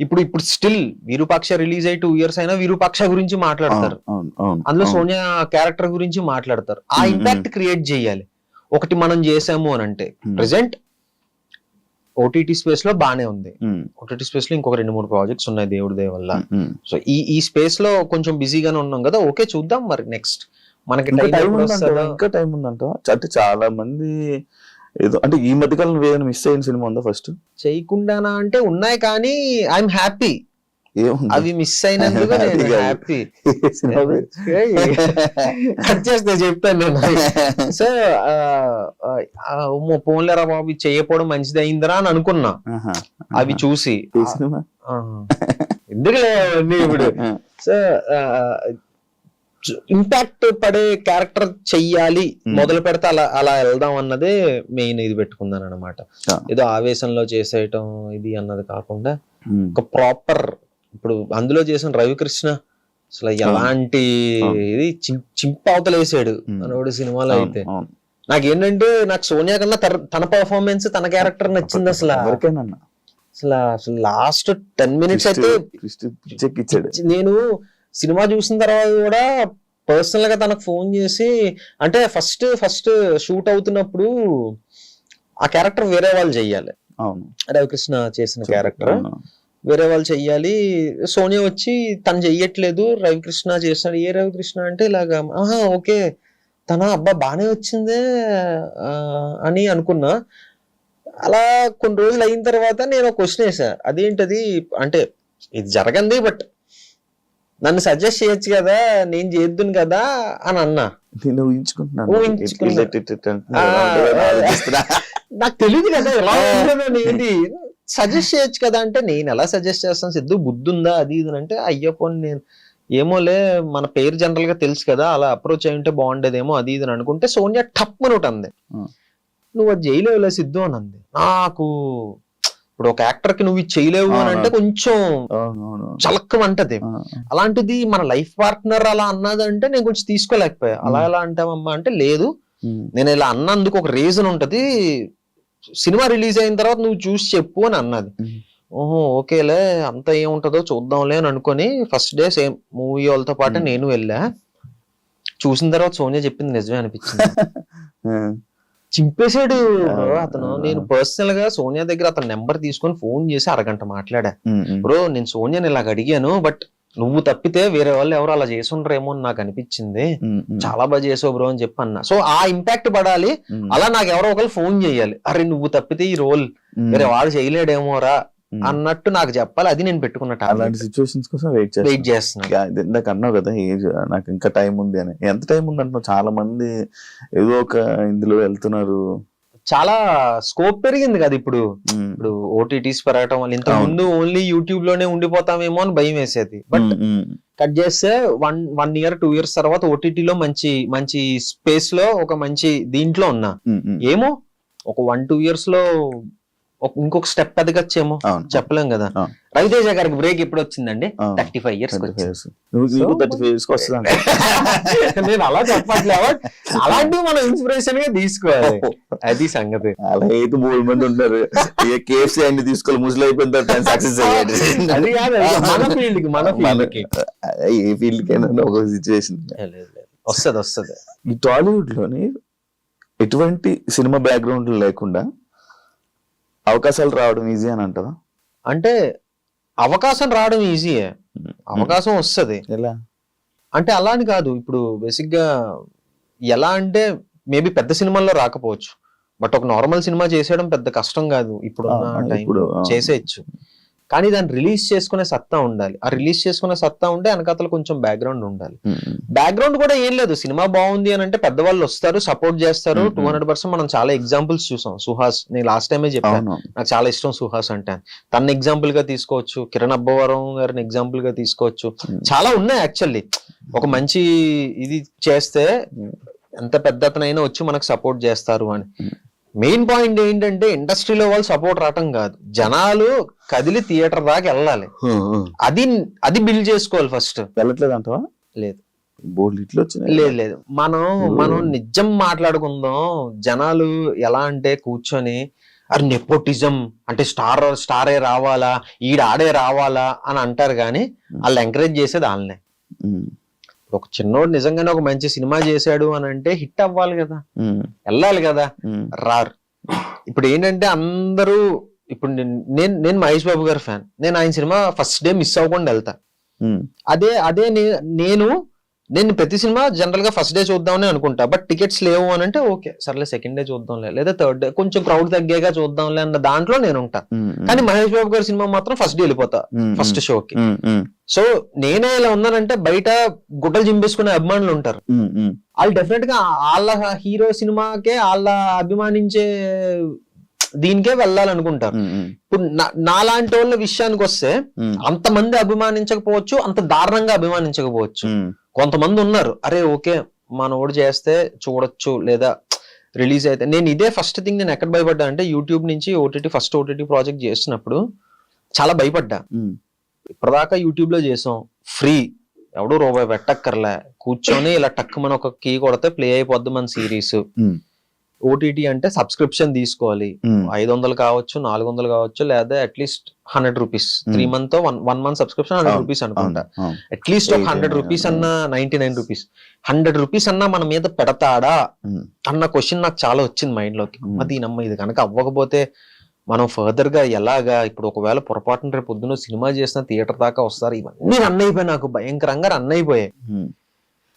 Speaker 3: ఇప్పుడు స్టిల్ విరూపాక్ష రిలీజ్ అయ్యి 2 years అయినా విరూపాక్ష గురించి మాట్లాడతారు, అందులో సోనియా క్యారెక్టర్ గురించి మాట్లాడతారు. ఆ ఇంపాక్ట్ క్రియేట్ చేయాలి. ఒకటి మనం చేసాము అని అంటే, ప్రెసెంట్ ఓటీటీ స్పేస్ లో బానే ఉంది. ఓటీటీ స్పేస్ లో ఇంకొక 2-3 ప్రాజెక్ట్స్ ఉన్నాయి దేవుడి దయ వల్ల. సో ఈ స్పేస్ లో కొంచెం బిజీగానే ఉన్నాం కదా. ఓకే చూద్దాం మరి నెక్స్ట్ మనకి
Speaker 2: ఇంకా టైం ఉందంట. అంటే చాలా మంది ఏదో అంటే ఈ మధ్యకాలం ఏదైనా మిస్ అయిన సినిమా ఉందా? ఫస్ట్
Speaker 3: చేయకుండానా అంటే ఉన్నాయి, కానీ ఐఎమ్ హ్యాపీ. అవి మిస్ అయినందుకు నేను హ్యాపీ. కట్ చేస్తే చెప్తాను. సో పోన్లేరా బాబు చేయకపోవడం మంచిది అయిందిరా అని అనుకున్నా అవి చూసి. ఎందుకులే ఇప్పుడు. సో ఇంపాక్ట్ పడే క్యారెక్టర్ చెయ్యాలి, మొదలు పెడితే అలా వెళ్దాం అన్నదే మెయిన్ ఇది పెట్టుకుందాను అనమాట. ఏదో ఆవేశంలో చేసేయటం ఇది అన్నది కాకుండా ఒక ప్రాపర్. ఇప్పుడు అందులో చేసిన రవికృష్ణ అసలు ఎలాంటి ఇది చింపవతలేసాడు అనోడు సినిమాలో అయితే. నాకేంటంటే నాకు సోనియా కన్నా తన పర్ఫార్మెన్స్ తన క్యారెక్టర్ నచ్చింది అసలు. అసలు లాస్ట్ 10 minutes అయితే నేను సినిమా చూసిన తర్వాత కూడా పర్సనల్ గా తనకు ఫోన్ చేసి, అంటే ఫస్ట్ షూట్ అవుతున్నప్పుడు ఆ క్యారెక్టర్ వేరే వాళ్ళు చెయ్యాలి, రవికృష్ణ చేసిన క్యారెక్టర్ వేరే వాళ్ళు చెయ్యాలి. సోనియా వచ్చి తను చెయ్యట్లేదు, రవికృష్ణ చేస్తున్నాడు. ఏ రవికృష్ణ అంటే ఇలాగా, ఓకే తన అబ్బా బానే వచ్చిందే అని అనుకున్నా. అలా కొన్ని రోజులు అయిన తర్వాత నేను ఒక క్వశ్చన్ వేసా, అదేంటది అంటే ఇది జరగంది బట్ నన్ను సజెస్ట్ చేయొచ్చు కదా, నేను చేద్దును కదా అని అన్నా.
Speaker 2: నేను ఊహించుకుంటున్నాను.
Speaker 3: నాకు తెలియదు కదా ఎలా ఉంటుందని. ఏంటి సజెస్ట్ చేయొచ్చు కదా అంటే, నేను ఎలా సజెస్ట్ చేస్తాను సిద్ధు, బుద్ధి ఉందా అది ఇది అంటే, అయ్యో పోనీ నేను ఏమోలే మన పేరు జనరల్ గా తెలుసు కదా, అలా అప్రోచ్ అయి ఉంటే బాగుండేదేమో అది ఇది అని అనుకుంటే సోనియా టప్ అని ఒకటి అంది, నువ్వు అది చేయలేవులే సిద్ధు అని అంది. నాకు ఇప్పుడు ఒక యాక్టర్ కి నువ్వు ఇది చేయలేవు అని అంటే కొంచెం చలక్కమంటది. అలాంటిది మన లైఫ్ పార్ట్నర్ అలా అన్నదంటే నేను కొంచెం తీసుకోలేకపోయా. అలా ఎలా అంటావమ్మా అంటే, లేదు నేను ఇలా అన్నందుకు ఒక రీజన్ ఉంటది, సినిమా రిలీజ్ అయిన తర్వాత నువ్వు చూసి చెప్పు అని అన్నది. ఓహో ఓకేలే అంత ఏముంటదో చూద్దాంలే అని అనుకొని ఫస్ట్ డే సేమ్ మూవీ వాళ్ళతో పాటు నేను వెళ్ళా. చూసిన తర్వాత సోనియా చెప్పింది నిజమే అనిపించింది. చింపేశాడు అతను. నేను పర్సనల్ గా సోనియా దగ్గర అతను నెంబర్ తీసుకొని ఫోన్ చేసి అరగంట మాట్లాడా. బ్రో నేను సోనియాని ఇలాగ అడిగాను, బట్ నువ్వు తప్పితే వేరే వాళ్ళు ఎవరు అలా చేసుండ్రేమో అని నాకు అనిపించింది, చాలా బాగా చేసావు బ్రో అని చెప్పి అన్నా. సో ఆ ఇంపాక్ట్ పడాలి, అలా నాకు ఎవరో ఒకరు ఫోన్ చేయాలి, అరే నువ్వు తప్పితే ఈ రోల్ వేరే వాడు చేయలేడేమోరా అన్నట్టు నాకు చెప్పాలి. అది నేను పెట్టుకున్నట్టు
Speaker 2: అలాంటి సిచ్యువేషన్స్ కోసం వెయిట్ చేస్తున్నా. ఇందాక అన్నావు కదా ఏజ్ నాకు ఇంకా టైం ఉంది అని. ఎంత టైం ఉంది అంటున్నావు? చాలా మంది ఏదో ఒక ఇందులో వెళ్తున్నారు,
Speaker 3: చాలా స్కోప్ పెరిగింది కదా ఇప్పుడు. ఇప్పుడు ఓటీటీస్ పెరగటం వల్ల, ఇంత ముందు ఓన్లీ యూట్యూబ్ లోనే ఉండిపోతామేమో అని భయం వేసేది. బట్ కట్ చేస్తే 1 year 2 years తర్వాత ఓటీటీలో మంచి స్పేస్ లో ఒక మంచి దీంట్లో ఉన్నా. ఏమో ఒక 1-2 years లో ఇంకొక స్టెప్ ఎదగచ్చేమో చెప్పలేం కదా. రవితేజ గారికి బ్రేక్ ఎప్పుడు వచ్చిందండి? 35 years. నేను అలా చెప్పట్లే, అలాంటివి మనం ఇన్స్పిరేషన్ గా తీసుకోవాలి, అది సంగతి.
Speaker 2: అలా అయితే 3 మంది ఉంటారు, కేఎఫ్సీ అన్ని తీసుకోవాలి, ముసలి అయిపోయిన తర్వాత సక్సెస్ అయ్యాడు.
Speaker 3: అది కాదు మన ఫీల్డ్ కి
Speaker 2: ఏ ఫీల్డ్ కైనా ఒక సిచ్యువేషన్
Speaker 3: వస్తుంది.
Speaker 2: ఈ టాలీవుడ్ లోని ఎటువంటి సినిమా బ్యాక్గ్రౌండ్ లేకుండా అవకాశాలు రావడం ఈజీ అని అంటారా?
Speaker 3: అంటే అవకాశం రావడం ఈజీయే, అవకాశం వస్తుంది.
Speaker 2: ఎలా
Speaker 3: అంటే అలా అని కాదు. ఇప్పుడు బేసిక్ గా ఎలా అంటే మేబీ పెద్ద సినిమాల్లో రాకపోవచ్చు, బట్ ఒక నార్మల్ సినిమా చేసేయడం పెద్ద కష్టం కాదు. ఇప్పుడు చేసేయచ్చు, కానీ దాన్ని రిలీజ్ చేసుకునే సత్తా ఉండాలి. ఆ రిలీజ్ చేసుకునే సత్తా ఉంటే వెనకాతలు కొంచెం బ్యాక్గ్రౌండ్ ఉండాలి. బ్యాక్గ్రౌండ్ కూడా ఏం లేదు, సినిమా బాగుంది అని అంటే పెద్దవాళ్ళు వస్తారు, సపోర్ట్ చేస్తారు 200%. మనం చాలా ఎగ్జాంపుల్స్ చూసాం. సుహాస్, నేను లాస్ట్ టైమే చెప్పాను, నాకు చాలా ఇష్టం సుహాస్ అంటే. తన ఎగ్జాంపుల్ గా తీసుకోవచ్చు, కిరణ్ అబ్బవరం గారిని ఎగ్జాంపుల్ గా తీసుకోవచ్చు, చాలా ఉన్నాయి యాక్చువల్లీ. ఒక మంచి ఇది చేస్తే ఎంత పెద్ద అతనైనా వచ్చి మనకు సపోర్ట్ చేస్తారు అని. మెయిన్ పాయింట్ ఏంటంటే ఇండస్ట్రీలో వాళ్ళు సపోర్ట్ రావటం కాదు, జనాలు కదిలి థియేటర్ దాకా వెళ్ళాలి, అది బిల్డ్ చేసుకోవాలి ఫస్ట్.
Speaker 2: వెళ్ళట్లేదు అంటావా?
Speaker 3: లేదు, లేదు. మనం నిజం మాట్లాడుకుందాం. జనాలు ఎలా అంటే కూర్చొని అరే నెపోటిజం అంటే స్టారే రావాలా, ఆడే రావాలా అని అంటారు, కానీ వాళ్ళు ఎంకరేజ్ చేసేది వాళ్ళనే. ఒక చిన్నోడు నిజంగానే ఒక మంచి సినిమా చేశాడు అని అంటే హిట్ అవ్వాలి కదా, వెళ్ళాలి కదా, రారు. ఇప్పుడు ఏంటంటే అందరూ, ఇప్పుడు నేను మహేష్ బాబు గారి ఫ్యాన్, నేను ఆయన సినిమా ఫస్ట్ డే మిస్ అవ్వకుండా వెళ్తా. అదే నేను ప్రతి సినిమా జనరల్ గా ఫస్ట్ డే చూద్దామని అనుకుంటా, బట్ టికెట్స్ లేవు అని అంటే ఓకే సర్లే సెకండ్ డే చూద్దాంలే, లేదా థర్డ్ డే కొంచెం క్రౌడ్ తగ్గాక చూద్దాంలే అన్న దాంట్లో నేను ఉంటా. కానీ మహేష్ బాబు గారి సినిమా మాత్రం ఫస్ట్ డే వెళ్ళిపోతా ఫస్ట్ షోకి. సో నేనే ఇలా ఉన్నానంటే బయట గుడ్డలు చింపేసుకునే అభిమానులు ఉంటారు, వాళ్ళు డెఫినెట్ గా వాళ్ళ హీరో సినిమాకే వాళ్ళ అభిమానించే దీనికే వెళ్ళాలనుకుంటారు. ఇప్పుడు నాలాంటి వాళ్ళ విషయానికి వస్తే అంతమంది అభిమానించకపోవచ్చు, అంత దారుణంగా అభిమానించకపోవచ్చు. కొంతమంది ఉన్నారు, అరే ఓకే మనోడు చేస్తే చూడొచ్చు లేదా రిలీజ్ అయితే. నేను ఇదే ఫస్ట్ థింగ్ నేను ఎక్కడ భయపడ్డా అంటే, యూట్యూబ్ నుంచి ఫస్ట్ ఓటీటీ ప్రాజెక్ట్ చేస్తున్నప్పుడు చాలా భయపడ్డా. ఇప్పటిదాకా యూట్యూబ్ లో చేసాం ఫ్రీ, ఎవడో రూపాయి పెట్టక్కర్లే, కూర్చొని ఇలా టక్ మన ఒక కీ కొడితే ప్లే అయిపోద్ది మన సిరీస్. ఓటీటీ అంటే సబ్స్క్రిప్షన్ తీసుకోవాలి, 500 కావచ్చు, 400 కావచ్చు, లేదా at least 100 rupees 3 month 1 month subscription 100 rupees అనుకుంటా. అట్లీస్ట్ ఒక 100 రూపీస్ అన్నా 99 రూపీస్ 100 రూపీస్ అన్నా మన మీద పెడతాడా అన్న క్వశ్చన్ నాకు చాలా వచ్చింది మైండ్ లోకి. దీనమ్మ ఇది కనుక అవ్వకపోతే మనం ఫర్దర్ గా ఎలాగా, ఇప్పుడు ఒకవేళ పొరపాటున రేపు పొద్దున సినిమా చేసిన థియేటర్ దాకా వస్తారు, ఇవన్నీ రన్ అయిపోయాయి, నాకు భయంకరంగా రన్ అయిపోయాయి.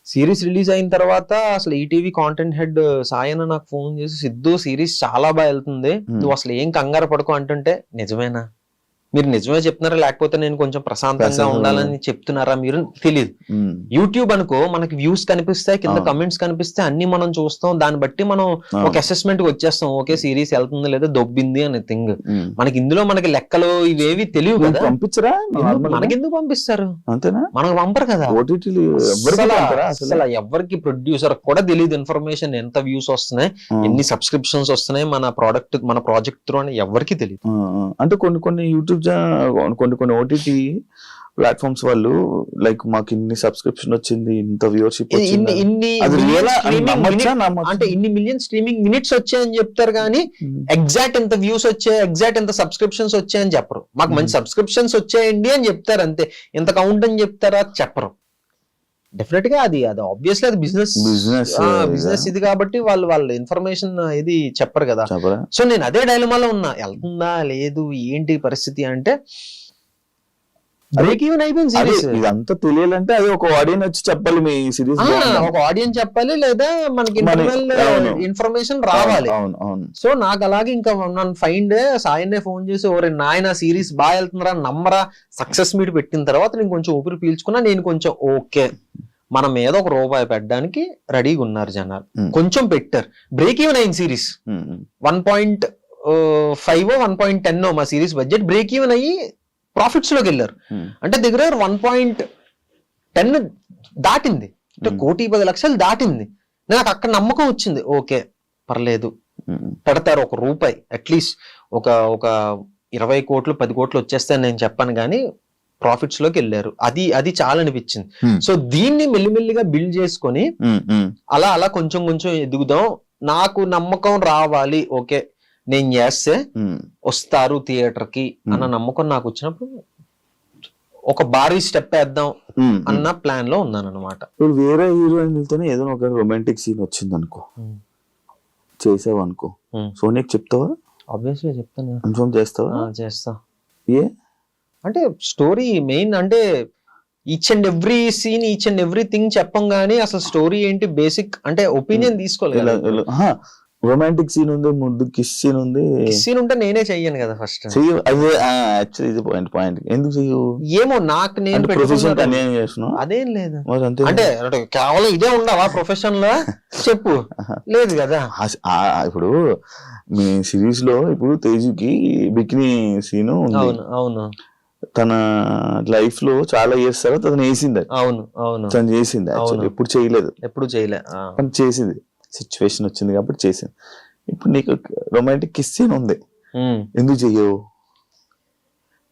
Speaker 3: సిరీస్ రిలీజ్ అయిన తర్వాత అసలు ఈటీవీ కాంటెంట్ హెడ్ సాయన నాకు ఫోన్ చేసి, సిద్ధు సిరీస్ చాలా బాగా వెళ్తుంది, నువ్వు అసలు ఏం కంగారు పడుకో అంటుంటే, నిజమేనా మీరు నిజమే చెప్తున్నారా లేకపోతే నేను కొంచెం ప్రశాంతంగా ఉండాలని చెప్తున్నారా మీరు తెలియదు.
Speaker 2: ఉమ్,
Speaker 3: యూట్యూబ్ అనుకో మనకి వ్యూస్ కనిపిస్తాయి, కింద కమెంట్స్ కనిపిస్తాయి, అన్ని మనం చూస్తాం, దాన్ని బట్టి మనం ఒక అసెస్మెంట్ కి వచ్చేస్తాం. ఓకే సిరీస్ వెళ్తుంది లేదా దొబ్బింది అనే థింగ్.
Speaker 2: ఉమ్.
Speaker 3: మనకి ఇందులో మనకి లెక్కలు ఇవేవి తెలియవు కదా.
Speaker 2: పంపించరా
Speaker 3: మనకెందుకు పంపిస్తారు?
Speaker 2: అంతేనా?
Speaker 3: మనకు పంపరు కదా.
Speaker 2: ఓటీటీలు
Speaker 3: అసలు ఎవరికి ప్రొడ్యూసర్ కూడా తెలియదు ఇన్ఫర్మేషన్, ఎంత వ్యూస్ వస్తున్నాయి, ఎన్ని సబ్స్క్రిప్షన్స్ వస్తున్నాయి మన ప్రాజెక్ట్ త్రూ అని ఎవరికి తెలియదు.
Speaker 2: అంటే కొన్ని యూట్యూబ్ కొన్ని ఓటీటీ ప్లాట్ఫామ్స్ వాళ్ళు లైక్ మాకు ఇన్ని సబ్స్క్రిప్షన్ వచ్చింది, ఇంత వ్యూవర్షిప్
Speaker 3: అంటే ఇన్ని మిలియన్ స్ట్రీమింగ్ మినిట్స్ వచ్చాయని చెప్తారు కానీ ఎగ్జాక్ట్ ఎంత వ్యూస్ వచ్చాయి, ఎగ్జాక్ట్ ఎంత సబ్స్క్రిప్షన్స్ వచ్చాయని చెప్పరు. మాకు మంచి సబ్స్క్రిప్షన్స్ వచ్చాయండి అని చెప్తారు అంతే. ఎంత కౌంట్ అని చెప్తారా చెప్పరు. డెఫినెట్ గా అది ఆబ్వియస్లీ అది బిజినెస్ ఇది కాబట్టి వాళ్ళు ఇన్ఫర్మేషన్ ఇది చెప్పరు కదా. సో నేను అదే డైలమాలో ఉన్నా, వెళ్తుందా లేదు ఏంటి పరిస్థితి అంటే బ్రేక్ ఈవెన్ అయిపోయింది సిరీస్.
Speaker 2: ఇదంతా తెలియాలంటే అది ఒక ఆడియన్స్ వచ్చి చెప్పాలి, మీ సిరీస్
Speaker 3: ఒక ఆడియన్స్ చెప్పాలి లేదా మనకి ఇంటర్నల్ ఇన్ఫర్మేషన్ రావాలి. సో నాకు అలాగే ఇంకా నన్ను ఫైన్ డే సాయన్నే ఫోన్ చేసి ఓరే నాయన సిరీస్ బాగా వెళ్తుందిరా నమ్మరా, సక్సెస్ మీట్ పెట్టిన తర్వాత నేను కొంచెం ఊపిరి పీల్చుకున్నా, నేను కొంచెం ఓకే మనం ఏదో ఒక రూపాయి పెట్టడానికి రెడీగా ఉన్నారు జనాలు, కొంచెం పెట్టారు. బ్రేక్ ఈవెన్ అయింది సిరీస్. 1.5 1.10 మా సిరీస్ బడ్జెట్ బ్రేక్ ఈవెన్ అయ్యి ప్రాఫిట్స్ లోకి వెళ్ళారు. అంటే దగ్గర 1.10 దాటింది, అంటే 1,10,00,000 దాటింది. నాకు అక్కడ నమ్మకం వచ్చింది, ఓకే పర్లేదు పెడతారు ఒక రూపాయి, అట్లీస్ట్ ఒక 20 కోట్లు 10 కోట్లు వచ్చేస్తాయని నేను చెప్పాను కానీ ప్రాఫిట్స్ లోకి వెళ్ళారు. అది చాలా అనిపించింది. సో దీన్ని మెల్లిమెల్లిగా బిల్డ్ చేసుకొని అలా కొంచెం కొంచెం ఎదుగుదాం, నాకు నమ్మకం రావాలి, ఓకే నేను చేస్తే వస్తారు థియేటర్ కి అన్న నమ్మకం నాకు వచ్చినప్పుడు ఒక భారీ స్టెప్ వేద్దాం అన్న ప్లాన్ లో ఉన్నాను అనమాట.
Speaker 2: ఇప్పుడు వేరే హీరోయిన్లతోనే ఏదైనా ఒక రొమాంటిక్ సీన్ వచ్చింది అనుకో, చేసావు అనుకో, సోనియాకి చెప్తావా?
Speaker 3: ఆబ్వియస్లీ చెప్తాను.
Speaker 2: కన్ఫర్మ్ చేస్తావా?
Speaker 3: చేస్తా.
Speaker 2: ఏ
Speaker 3: అంటే స్టోరీ మెయిన్, అంటే each and every scene each and everything చెప్పం గానీ అసలు స్టోరీ ఏంటి బేసిక్ అంటే ఒపీనియన్ తీసుకోవాలి.
Speaker 2: రొమాంటిక్ సీన్ ఉంది, ముందు కిస్ సీన్ ఉంది.
Speaker 3: సీన్ ఉంటే నేనే చెయ్యను కదా ఫస్ట్.
Speaker 2: పాయింట్ ఎందుకు చెయ్యవు?
Speaker 3: ఏమో నాకు నేను అదేం లేదు. అంటే కేవలం ఇదే ఉండాలా ప్రొఫెషన్ లో చెప్పు లేదు కదా.
Speaker 2: ఇప్పుడు మీ సిరీస్ లో ఇప్పుడు తేజుకి బికినీ సీన్ ఉంది.
Speaker 3: అవును
Speaker 2: తన లైఫ్ లో చాలా ఇయర్స్ తర్వాత తను వేసింది.
Speaker 3: అవును
Speaker 2: తను చేసింది. ఎప్పుడు చేయలేదు, తను చేసింది. సిచ్యువేషన్ వచ్చింది కాబట్టి చేసింది. ఇప్పుడు నీకు రొమాంటిక్ కిస్ సీన్ ఉంది, ఎందుకు చెయ్యవు?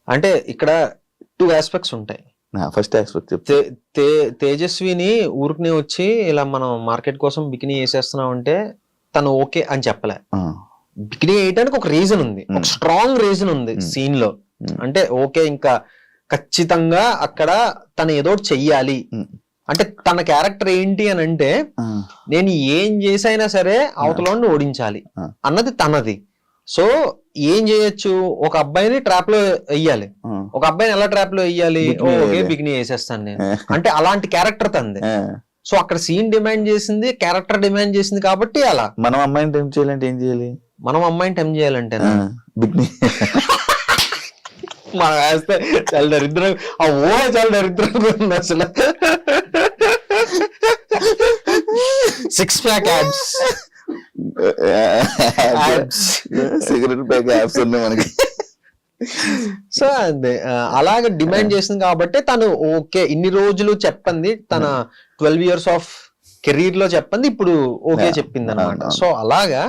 Speaker 3: అంటే ఇక్కడ 2 ఆస్పెక్ట్స్ ఉంటాయి.
Speaker 2: ఫస్ట్ ఆస్పెక్ట్ చెప్తే
Speaker 3: తేజస్విని ఊరికి వచ్చి ఇలా మనం మార్కెట్ కోసం బికినీ వేసేస్తున్నాం అంటే తను ఓకే అని చెప్పలే. బికినీ వేయడానికి ఒక రీజన్ ఉంది, ఒక స్ట్రాంగ్ రీజన్ ఉంది సీన్ లో. అంటే ఓకే ఇంకా ఖచ్చితంగా అక్కడ తను ఏదో చెయ్యాలి. అంటే తన క్యారెక్టర్ ఏంటి అని అంటే నేను ఏం చేసైనా సరే అవతలని ఓడించాలి అన్నది తనది. సో ఏం చేయొచ్చు, ఒక అబ్బాయిని ట్రాప్ లో వెయ్యాలి. ఒక అబ్బాయిని ఎలా ట్రాప్ లో వెయ్యాలి? ఓకే బికినీ వేసేస్తాను నేను అంటే అలాంటి క్యారెక్టర్ తంది. సో అక్కడ సీన్ డిమాండ్ చేసింది, క్యారెక్టర్ డిమాండ్ చేసింది కాబట్టి అలా.
Speaker 2: మనం అమ్మాయిని టెంప్ చేయాలంటే ఏం చేయాలి?
Speaker 3: మనం అమ్మాయిని టెంప్ చేయాలంటే
Speaker 2: బికినీ
Speaker 3: మనం వేస్తే చాలా దరిద్రం, ఆ ఊహ చాలా దరిద్రంగా ఉంది అసలు. 6 pack ads,
Speaker 2: cigarette pack ads ఉన్నాయి మనకి.
Speaker 3: సో అదే అలాగే డిమాండ్ చేసింది కాబట్టి తను ఓకే ఇన్ని రోజులు చెప్పింది, తన 12 years ఆఫ్ కెరీర్ లో చెప్పింది ఇప్పుడు ఓకే చెప్పింది అనమాట. సో అలాగా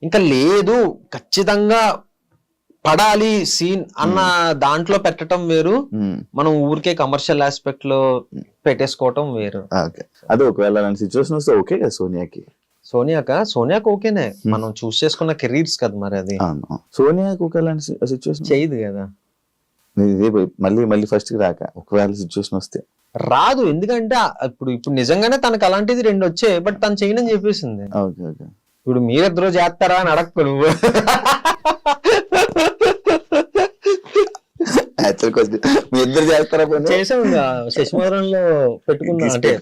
Speaker 3: ఇంకా లేదు ఖచ్చితంగా పడాలి సీన్ అన్న దాంట్లో పెట్టడం వేరు, మనం ఊరికే కమర్షియల్ ఆస్పెక్ట్ లో పెట్టేసుకోవటం వేరు.
Speaker 2: అదే ఒకవేళ సిచ్యువేషన్ వస్తే ఓకే కదా
Speaker 3: సోనియాకి ఓకేనే, మనం చూస్ చేసుకున్న కెరీర్స్ కదా మరి. అది
Speaker 2: సోనియాకి ఒకవేళ సిచ్యువేషన్
Speaker 3: చేయదు కదా,
Speaker 2: మళ్ళీ ఫస్ట్ కి రాక ఒకవేళ సిచ్యువేషన్ వస్తే
Speaker 3: రాదు. ఎందుకంటే ఇప్పుడు నిజంగానే తనకు అలాంటిది 2 వచ్చాయి, బట్ తను చేయనని చెప్పేసింది. ఇప్పుడు మీరిద్దరూ చేస్తారా అని అడగకు నువ్వు.
Speaker 2: మీ ఇద్దరు చేస్తారా?
Speaker 3: చేసాం శశిమధురంలో పెట్టుకున్నా, అంటే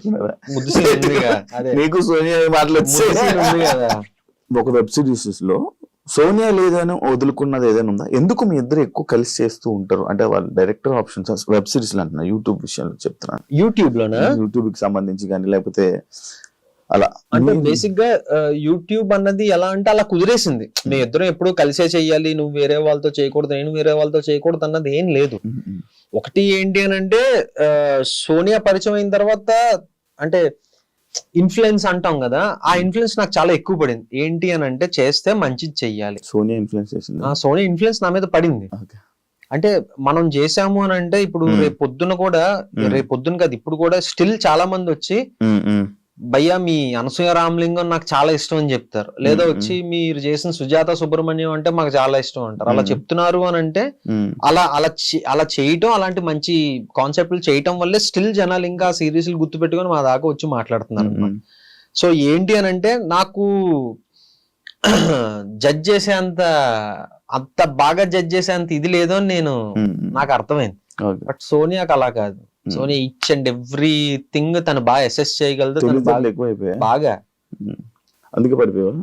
Speaker 3: ముద్దు సీన్ ఉంది కదా,
Speaker 2: నీకు సోనియా మాట్లాడుతుంది కదా. ఒక వెబ్ సిరీస్ లో సోనియా లేదని వదులుకున్నది ఏదైనా ఉందా? ఎందుకు మీ ఇద్దరు ఎక్కువ కలిసి చేస్తూ ఉంటారు? అంటే వాళ్ళు డైరెక్టర్ ఆప్షన్స్ వెబ్ సిరీస్ అంటున్నా, యూట్యూబ్ విషయంలో చెప్తున్నాను.
Speaker 3: యూట్యూబ్ లోనా?
Speaker 2: యూట్యూబ్ కి సంబంధించి కానీ లేకపోతే అలా
Speaker 3: అంటే బేసిక్ గా యూట్యూబ్ అన్నది ఎలా అంటే అలా కుదిరేసింది. మేము ఇద్దరం ఎప్పుడు కలిసే చెయ్యాలి, నువ్వు వేరే వాళ్ళతో చేయకూడదు, నేను వేరే వాళ్ళతో చేయకూడదు అన్నది ఏం లేదు. ఒకటి ఏంటి అని అంటే సోనియా పరిచయం అయిన తర్వాత అంటే ఇన్ఫ్లుయెన్స్ అంటాం కదా, ఆ ఇన్ఫ్లుయెన్స్ నాకు చాలా ఎక్కువ పడింది. ఏంటి అని అంటే చేస్తే మంచిది చెయ్యాలి.
Speaker 2: సోనియా ఇన్ఫ్లుయెన్స్ చేసింది.
Speaker 3: సోనియా ఇన్ఫ్లుయెన్స్ నా మీద పడింది. అంటే మనం చేసాము అని అంటే ఇప్పుడు రేపు పొద్దున కూడా, రేపు పొద్దున కాదు ఇప్పుడు కూడా స్టిల్ చాలా మంది వచ్చి భయ్యా మీ అనసూయ రామలింగం నాకు చాలా ఇష్టం అని చెప్తారు. లేదా వచ్చి మీరు చేసిన సుజాత సుబ్రహ్మణ్యం అంటే మాకు చాలా ఇష్టం అంటారు. అలా చెప్తున్నారు అని అంటే అలా చేయటం, అలాంటి మంచి కాన్సెప్ట్లు చేయటం వల్లే స్టిల్ జనాలు ఇంకా సిరీస్లు గుర్తు పెట్టుకొని మా దాకా వచ్చి మాట్లాడుతున్నారు అన్నమాట. సో ఏంటి అని అంటే నాకు జడ్జ్ చేసేంత అంత బాగా జడ్జ్ చేసేంత ఇది లేదు అని నాకు అర్థమైంది. బట్ సోనియాకి అలా కాదు. Sonia each and every thing తను బాగా అసెస్ చేయగలదు, బాగా
Speaker 2: అందుకే పడిపోయావా?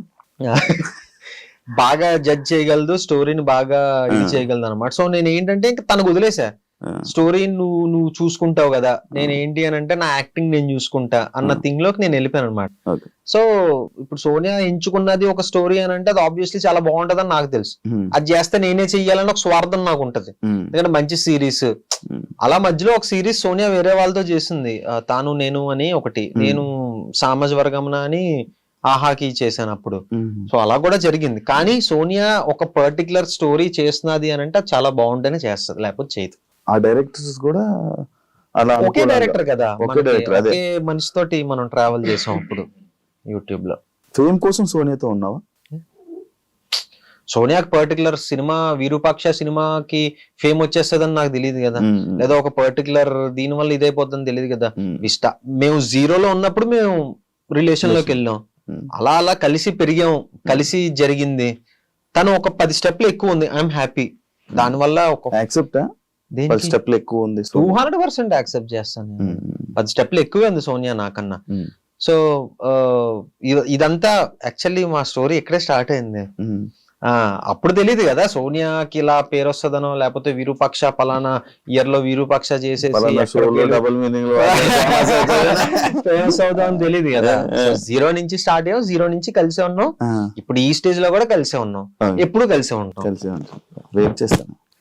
Speaker 3: బాగా జడ్జ్ చేయగలదు, స్టోరీని బాగా ఇది చేయగలదు అనమాట. సో నేను ఏంటంటే ఇంకా తనకు వదిలేసా, స్టోరీ నువ్వు చూసుకుంటావు కదా, నేను ఏంటి అని అంటే నా యాక్టింగ్ నేను చూసుకుంటా అన్న థింగ్ లోకి నేను వెళ్ళిపోయాను అనమాట. సో ఇప్పుడు సోనియా ఎంచుకున్నది ఒక స్టోరీ అని అంటే అది ఆబ్వియస్లీ చాలా బాగుంటది అని నాకు తెలుసు. అది చేస్తే నేనే చెయ్యాలని ఒక స్వార్థం నాకు ఉంటది, ఎందుకంటే మంచి సిరీస్. అలా మధ్యలో ఒక సిరీస్ సోనియా వేరే వాళ్ళతో చేసింది, తాను నేను అని ఒకటి, నేను సామాజ వర్గమున అని ఆహాకి చేశాను అప్పుడు. సో అలా కూడా జరిగింది. కానీ సోనియా ఒక పర్టికులర్ స్టోరీ చేస్తున్నది అని అంటే చాలా బాగుంటేనే చేస్తుంది, లేకపోతే చేయదు.
Speaker 2: ఆ డైరెక్టర్స్ కూడా అలా
Speaker 3: ఒకే డైరెక్టర్ కదా, ఒకే మనిషితోటి మనం ట్రావెల్ చేసాం అప్పుడు యూట్యూబ్ లో.
Speaker 2: ఫేమ్ కోసం సోనియాతో ఉన్నావా?
Speaker 3: సోనియాకి పర్టికులర్ సినిమా విరూపాక్ష సినిమాకి ఫేమ్ వచ్చేస్తుందని నాకు తెలియదు కదా, లేదా ఒక పర్టికులర్ దీని వల్ల ఇదైపోతుందని తెలియదు కదా. మేము జీరోలో ఉన్నప్పుడు మేము రిలేషన్ లోకి వెళ్ళాం, అలా అలా కలిసి పెరిగాం, కలిసి జరిగింది. తను ఒక 10 స్టెప్లు ఎక్కువ ఉంది, ఐఎమ్ హ్యాపీ దానివల్ల. ఒక
Speaker 2: యాక్సెప్ట్ 10 స్టెప్లు ఎక్కువ ఉంది,
Speaker 3: 200% యాక్సెప్ట్ చేస్తాను. 10 స్టెప్లు ఎక్కువే ఉంది సోనియా నాకన్నా. సో ఇదంతా యాక్చువల్లీ మా స్టోరీ ఇక్కడే స్టార్ట్ అయింది. అప్పుడు తెలియదు కదా సోనియాకి ఇలా పేరు వస్తుందనో, లేకపోతే విరూపాక్ష పలానా ఇయర్ లో విరూపాక్ష చేసేసి ఫేమస్ అవుదాం తెలియదు కదా. జీరో నుంచి స్టార్ట్ అయ్యాం, జీరో నుంచి కలిసే ఉన్నాం, ఇప్పుడు ఈ స్టేజ్ లో కూడా కలిసే ఉన్నాం, ఎప్పుడు కలిసే ఉంటాం.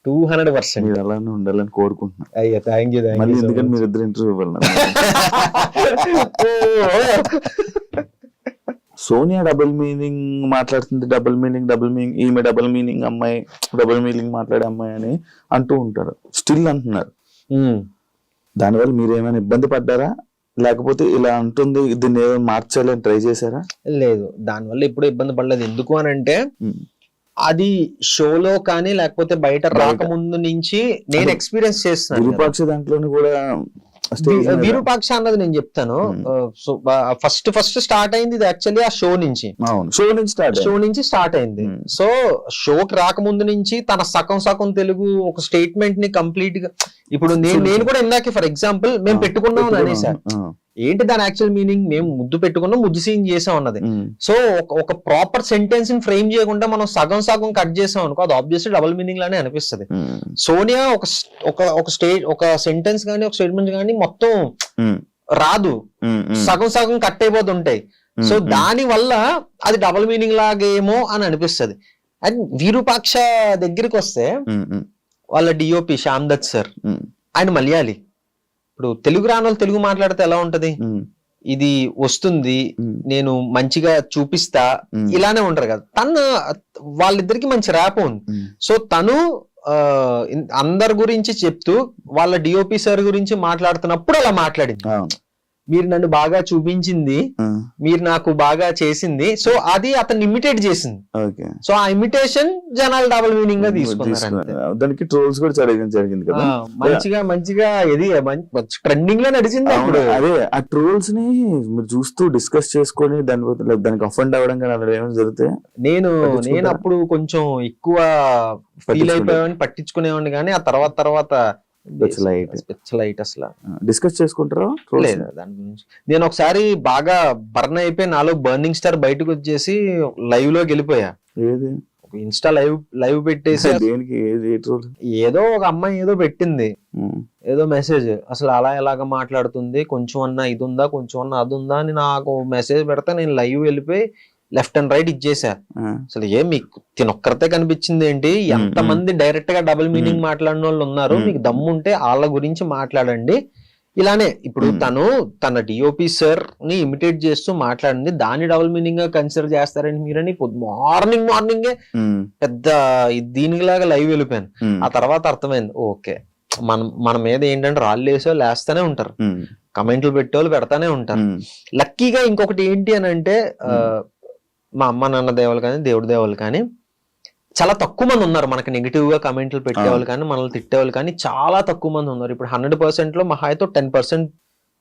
Speaker 3: 200%
Speaker 2: మీరు అలానే ఉండాలని కోరుకుంటున్నాను.
Speaker 3: అయ్యా థ్యాంక్ యూ.
Speaker 2: మళ్ళీ ఎందుకంటే మీరు ఇద్దరు ఇంటర్వ్యూ ఇవ్వాలి. సోనియా డబుల్ మీనింగ్ మాట్లాడుతుంది, డబుల్ మీనింగ్ ఈమె డబుల్ మీనింగ్ అమ్మాయి, డబుల్ మీనింగ్ మాట్లాడే అమ్మాయి అని అంటూ ఉంటారు, స్టిల్ అంటున్నారు. దానివల్ల మీరు ఏమైనా ఇబ్బంది పడ్డారా, లేకపోతే ఇలా అంటుంది దీన్ని ఏమైనా మార్చాలని ట్రై చేశారా?
Speaker 3: లేదు, దానివల్ల ఎప్పుడు ఇబ్బంది పడలేదు. ఎందుకు అని అంటే అది షోలో కానీ లేకపోతే బయట రాకముందు నుంచి నేను ఎక్స్పీరియన్స్ చేస్తున్నాను.
Speaker 2: విరూపాక్ష దాంట్లోని కూడా
Speaker 3: విరూపాక్ష అన్నది నేను చెప్తాను. సో ఫస్ట్ స్టార్ట్ అయింది ఇది యాక్చువల్లీ ఆ షో నుంచి స్టార్ట్ అయింది. సో షోకి రాకముందు నుంచి తన సగం తెలుగు ఒక స్టేట్మెంట్ ని కంప్లీట్ గా, ఇప్పుడు నేను కూడా ఇందాక ఫర్ ఎగ్జాంపుల్ మేము పెట్టుకున్నాం అనేసారు, ఏంటి దాని యాక్చువల్ మీనింగ్, మేము ముద్దు పెట్టుకున్నాం, ముద్దు సీన్ చేసాం అన్నది. సో ఒక ప్రాపర్ సెంటెన్స్ ని ఫ్రేమ్ చేయకుండా మనం సగం కట్ చేసాం అనుకో, అది ఆబ్వియస్లీ డబుల్ మీనింగ్ లానే అనిపిస్తుంది. సోనియా ఒక సెంటెన్స్ కానీ ఒక స్టేట్మెంట్ కానీ మొత్తం రాదు, సగం కట్ అయిపోతుంటాయి. సో దాని వల్ల అది డబుల్ మీనింగ్ లాగేమో అని అనిపిస్తుంది. అండ్ విరూపాక్ష దగ్గరికి వస్తే వాళ్ళ డిఓపి శ్యామ్ దత్ సార్, ఆయన మలయాళి. ఇప్పుడు తెలుగు రాని వాళ్ళు తెలుగు మాట్లాడితే ఎలా ఉంటది, ఇది వస్తుంది నేను మంచిగా చూపిస్తా ఇలానే ఉంటారు కదా. తను వాళ్ళిద్దరికి మంచి ర్యాప్ ఉంది. సో తను అందరి గురించి చెప్తూ వాళ్ళ డిఓపి సార్ గురించి మాట్లాడుతున్నప్పుడు అలా మాట్లాడింది, మీరు నన్ను బాగా చూపించింది, మీరు నాకు బాగా చేసింది. సో అది అతను ఇమిటేట్ చేసింది. సో ఆ ఇమిటేషన్ జనాలు డబుల్ మీనింగ్ గా తీసుకున్నారు.
Speaker 2: దానికి ట్రోల్స్ కూడా జరిగింది కదా,
Speaker 3: మంచిగా ఇది ట్రెండింగ్ లో నడిచింది అప్పుడు.
Speaker 2: అదే ఆ ట్రోల్స్ ని మీరు చూస్తూ డిస్కస్ చేసుకొని దానికి అఫెండ్ అవ్వడం కానీ అలా ఏమైనా జరిగితే
Speaker 3: నేను అప్పుడు కొంచెం ఎక్కువ ఫీల్ అయిపోయామని పట్టించుకునేవాడిని. కానీ ఆ తర్వాత లైట్ అసలు
Speaker 2: డిస్కస్ చేసుకుంటారా?
Speaker 3: లేదు దాని గురించి. నేను ఒకసారి బాగా బర్న్ అయిపోయి నాలో బర్నింగ్ స్టార్ బయటకు వచ్చేసి లైవ్ లోకి వెళ్ళిపోయా. ఇన్స్టా లైవ్ పెట్టేసి
Speaker 2: దేనికి ఏ ట్రోల్?
Speaker 3: ఏదో ఒక అమ్మాయి ఏదో పెట్టింది, ఏదో మెసేజ్, అసలు అలా ఎలాగ మాట్లాడుతుంది, కొంచెం అన్నా ఇది ఉందా, కొంచెం అన్నా అది ఉందా అని నాకు మెసేజ్ పెడితే నేను లైవ్ వెళ్ళిపోయి లెఫ్ట్ అండ్ రైట్ ఇచ్చేసా. అసలు మీకు తినొక్కరితే కనిపించింది ఏంటి, ఎంతమంది డైరెక్ట్ గా డబుల్ మీనింగ్ మాట్లాడిన వాళ్ళు ఉన్నారు, మీకు దమ్ము ఉంటే వాళ్ళ గురించి మాట్లాడండి. ఇలానే ఇప్పుడు తన డిఓపి సార్ ని ఇమిటేట్ చేస్తూ మాట్లాడింది, దాన్ని డబుల్ మీనింగ్ గా కన్సిడర్ చేస్తారని మీరని మార్నింగే పెద్ద దీనిలాగా లైవ్ వెళ్ళిపోయాను. ఆ తర్వాత అర్థమైంది, ఓకే మన మీద ఏంటంటే రాళ్ళు వేసో లేస్తానే ఉంటారు, కమెంట్లు పెట్టేవాళ్ళు పెడతానే ఉంటారు. లక్కీగా ఇంకొకటి ఏంటి అని అంటే మా అమ్మ నాన్న దేవాలు కానీ దేవుడి దేవాలు కానీ చాలా తక్కువ మంది ఉన్నారు మనకి నెగిటివ్ గా కమెంట్లు పెట్టేవాళ్ళు కానీ మనల్ని తిట్టేవాళ్ళు కానీ చాలా తక్కువ మంది ఉన్నారు. ఇప్పుడు 100% లో మహా అయితే 10%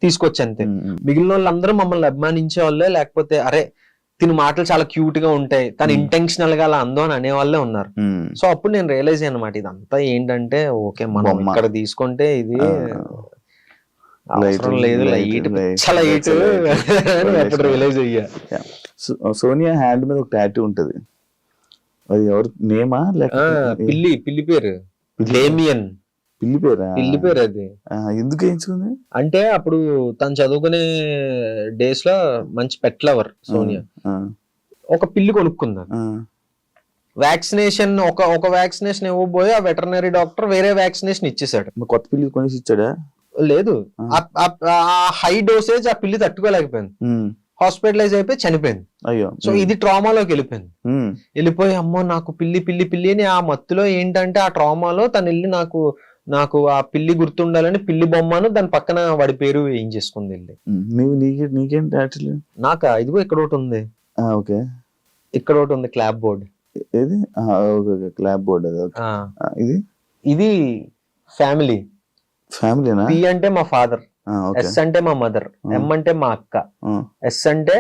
Speaker 3: తీసుకొచ్చి అంతే. మిగిలిన వాళ్ళందరూ మమ్మల్ని అభిమానించే వాళ్ళే, లేకపోతే అరే తిని మాటలు చాలా క్యూట్ గా ఉంటాయి, తను ఇంటెన్షనల్ గా అలా అందో అని అనే వాళ్ళే ఉన్నారు. సో అప్పుడు నేను రియలైజ్ అయ్యానమాట, ఇదంతా ఏంటంటే ఓకే మనం ఇక్కడ తీసుకుంటే ఇది అవసరం లేదు, లైట్ లైట్ అప్పుడు రియలైజ్ అయ్యా.
Speaker 2: సోనియా హ్యాండ్ మీద ఒక టాటూ ఉంటది, అది ఎవరు నేమా లేకపోతే
Speaker 3: పిల్లి పేరు డేమియన్,
Speaker 2: పిల్లి పేరా?
Speaker 3: పిల్లి పేరు అది.
Speaker 2: ఎందుకు వేయించుకుంది
Speaker 3: అంటే అప్పుడు తను చదువుకునే డేస్ లో మంచి పెట్ లవర్ సోనియా, ఒక పిల్లి కొనుక్కుందా. వ్యాక్సినేషన్ ఒక వ్యాక్సినేషన్ ఇవ్వబోయి ఆ వెటర్నరీ డాక్టర్ వేరే వ్యాక్సినేషన్ ఇచ్చేసాడు.
Speaker 2: కొత్త పిల్లి కొనేసి ఇచ్చాడా?
Speaker 3: లేదు, ఆ హై డోసేజ్ ఆ పిల్లి తట్టుకోలేకపోయింది, హాస్పిటలైజ్ అయిపోయి చనిపోయింది.
Speaker 2: అయ్యో.
Speaker 3: సో ఇది ట్రామాలోకి వెళ్ళిపోయింది. వెళ్ళిపోయి అమ్మో నాకు పిల్లి పిల్లి పిల్లి అని ఆ మత్తులో ఏంటంటే ఆ ట్రామాలో తను వెళ్ళి నాకు ఆ పిల్లి గుర్తుండాలని పిల్లి బొమ్మను దాని పక్కన వాడి పేరు ఏం చేసుకుంది వెళ్ళి.
Speaker 2: నీకేంటి
Speaker 3: నాకా? ఇదిగో ఇక్కడ ఒకటి ఉంది,
Speaker 2: ఓకే
Speaker 3: ఇక్కడ ఒకటి ఉంది క్లాప్ బోర్డ్.
Speaker 2: ఏది? Clap board. ఇది
Speaker 3: ఇది ఫ్యామిలీ.
Speaker 2: ఫ్యామిలీనా?
Speaker 3: పి అంటే మా ఫాదర్, ఎస్ అంటే మా మదర్, ఎం అంటే మా అక్క, ఎస్ అంటే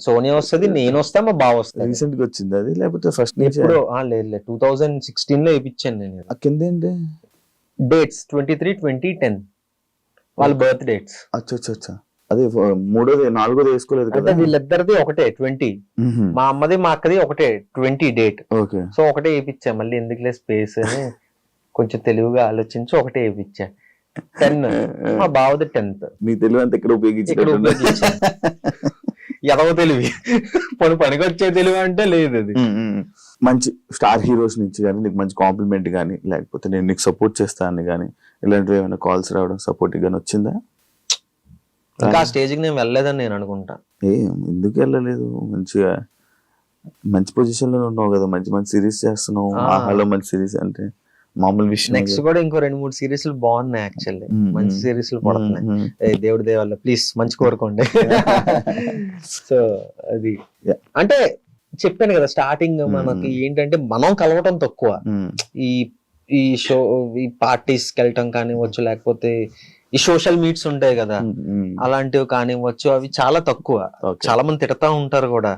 Speaker 3: సోనియా వస్తుంది, నేను వస్తా, మా బావ వస్తా.
Speaker 2: రీసెంట్ గా వచ్చింది అది లేకపోతే ఫస్ట్?
Speaker 3: ఎప్పుడు లేదు 2016 లో వేయించాను నేను.
Speaker 2: కింద ఏంటి
Speaker 3: డేట్స్? 23/20/10 వాళ్ళ బర్త్ డేట్స్.
Speaker 2: అచ్చా అదే మూడోది నాలుగోది వేసుకోలేదు కదా?
Speaker 3: వీళ్ళిద్దరిది ఒకటే 20, మా అమ్మది మా అక్కది ఒకటే 20 డేట్.
Speaker 2: ఓకే.
Speaker 3: సో ఒకటే వేయించా, మళ్ళీ ఎందుకులే స్పేస్ అని కొంచెం తెలివిగా ఆలోచించి ఒకటే వేయించా. 10 మా బావది 10th.
Speaker 2: నీ తెలివి అంతా ఇక్కడ ఉపయోగించి
Speaker 3: ఎదవ తెలివి, పనికి వచ్చే తెలివి అంటే లేదు. అది
Speaker 2: మంచి స్టార్ హీరోస్ నుంచి కానీ నీకు మంచి కాంప్లిమెంట్ కానీ లేకపోతే నేను నీకు సపోర్ట్ చేస్తాను కానీ ఇలాంటివి ఏమైనా కాల్స్ రావడం సపోర్ట్ గానీ వచ్చిందా?
Speaker 3: ఇంకా స్టేజ్కి నేను వెళ్ళలేదని నేను అనుకుంటా.
Speaker 2: ఎందుకు వెళ్ళలేదు? మంచిగా మంచి పొజిషన్ లో ఉన్నావు కదా, మంచి మంచి సిరీస్ చేస్తున్నావు. ఆహాలో మంచి సిరీస్ అంటే మామూలు విషయం.
Speaker 3: నెక్స్ట్ కూడా ఇంకో 2-3 సిరీస్లు బాగున్నాయి, యాక్చువల్లీ మంచి సిరీస్లు పడుతున్నాయి. దేవుడి దేవాల ప్లీజ్ మంచి కోరుకోండి. సో అది అంటే చెప్పాను కదా స్టార్టింగ్, మనకి ఏంటంటే మనం కలవటం తక్కువ, ఈ షో ఈ పార్టీస్కి వెళ్ళటం కానివ్వచ్చు, లేకపోతే ఈ సోషల్ మీట్స్ ఉంటాయి కదా అలాంటివి కానివ్వచ్చు, అవి చాలా తక్కువ. చాలా మంది తిడతా ఉంటారు కూడా,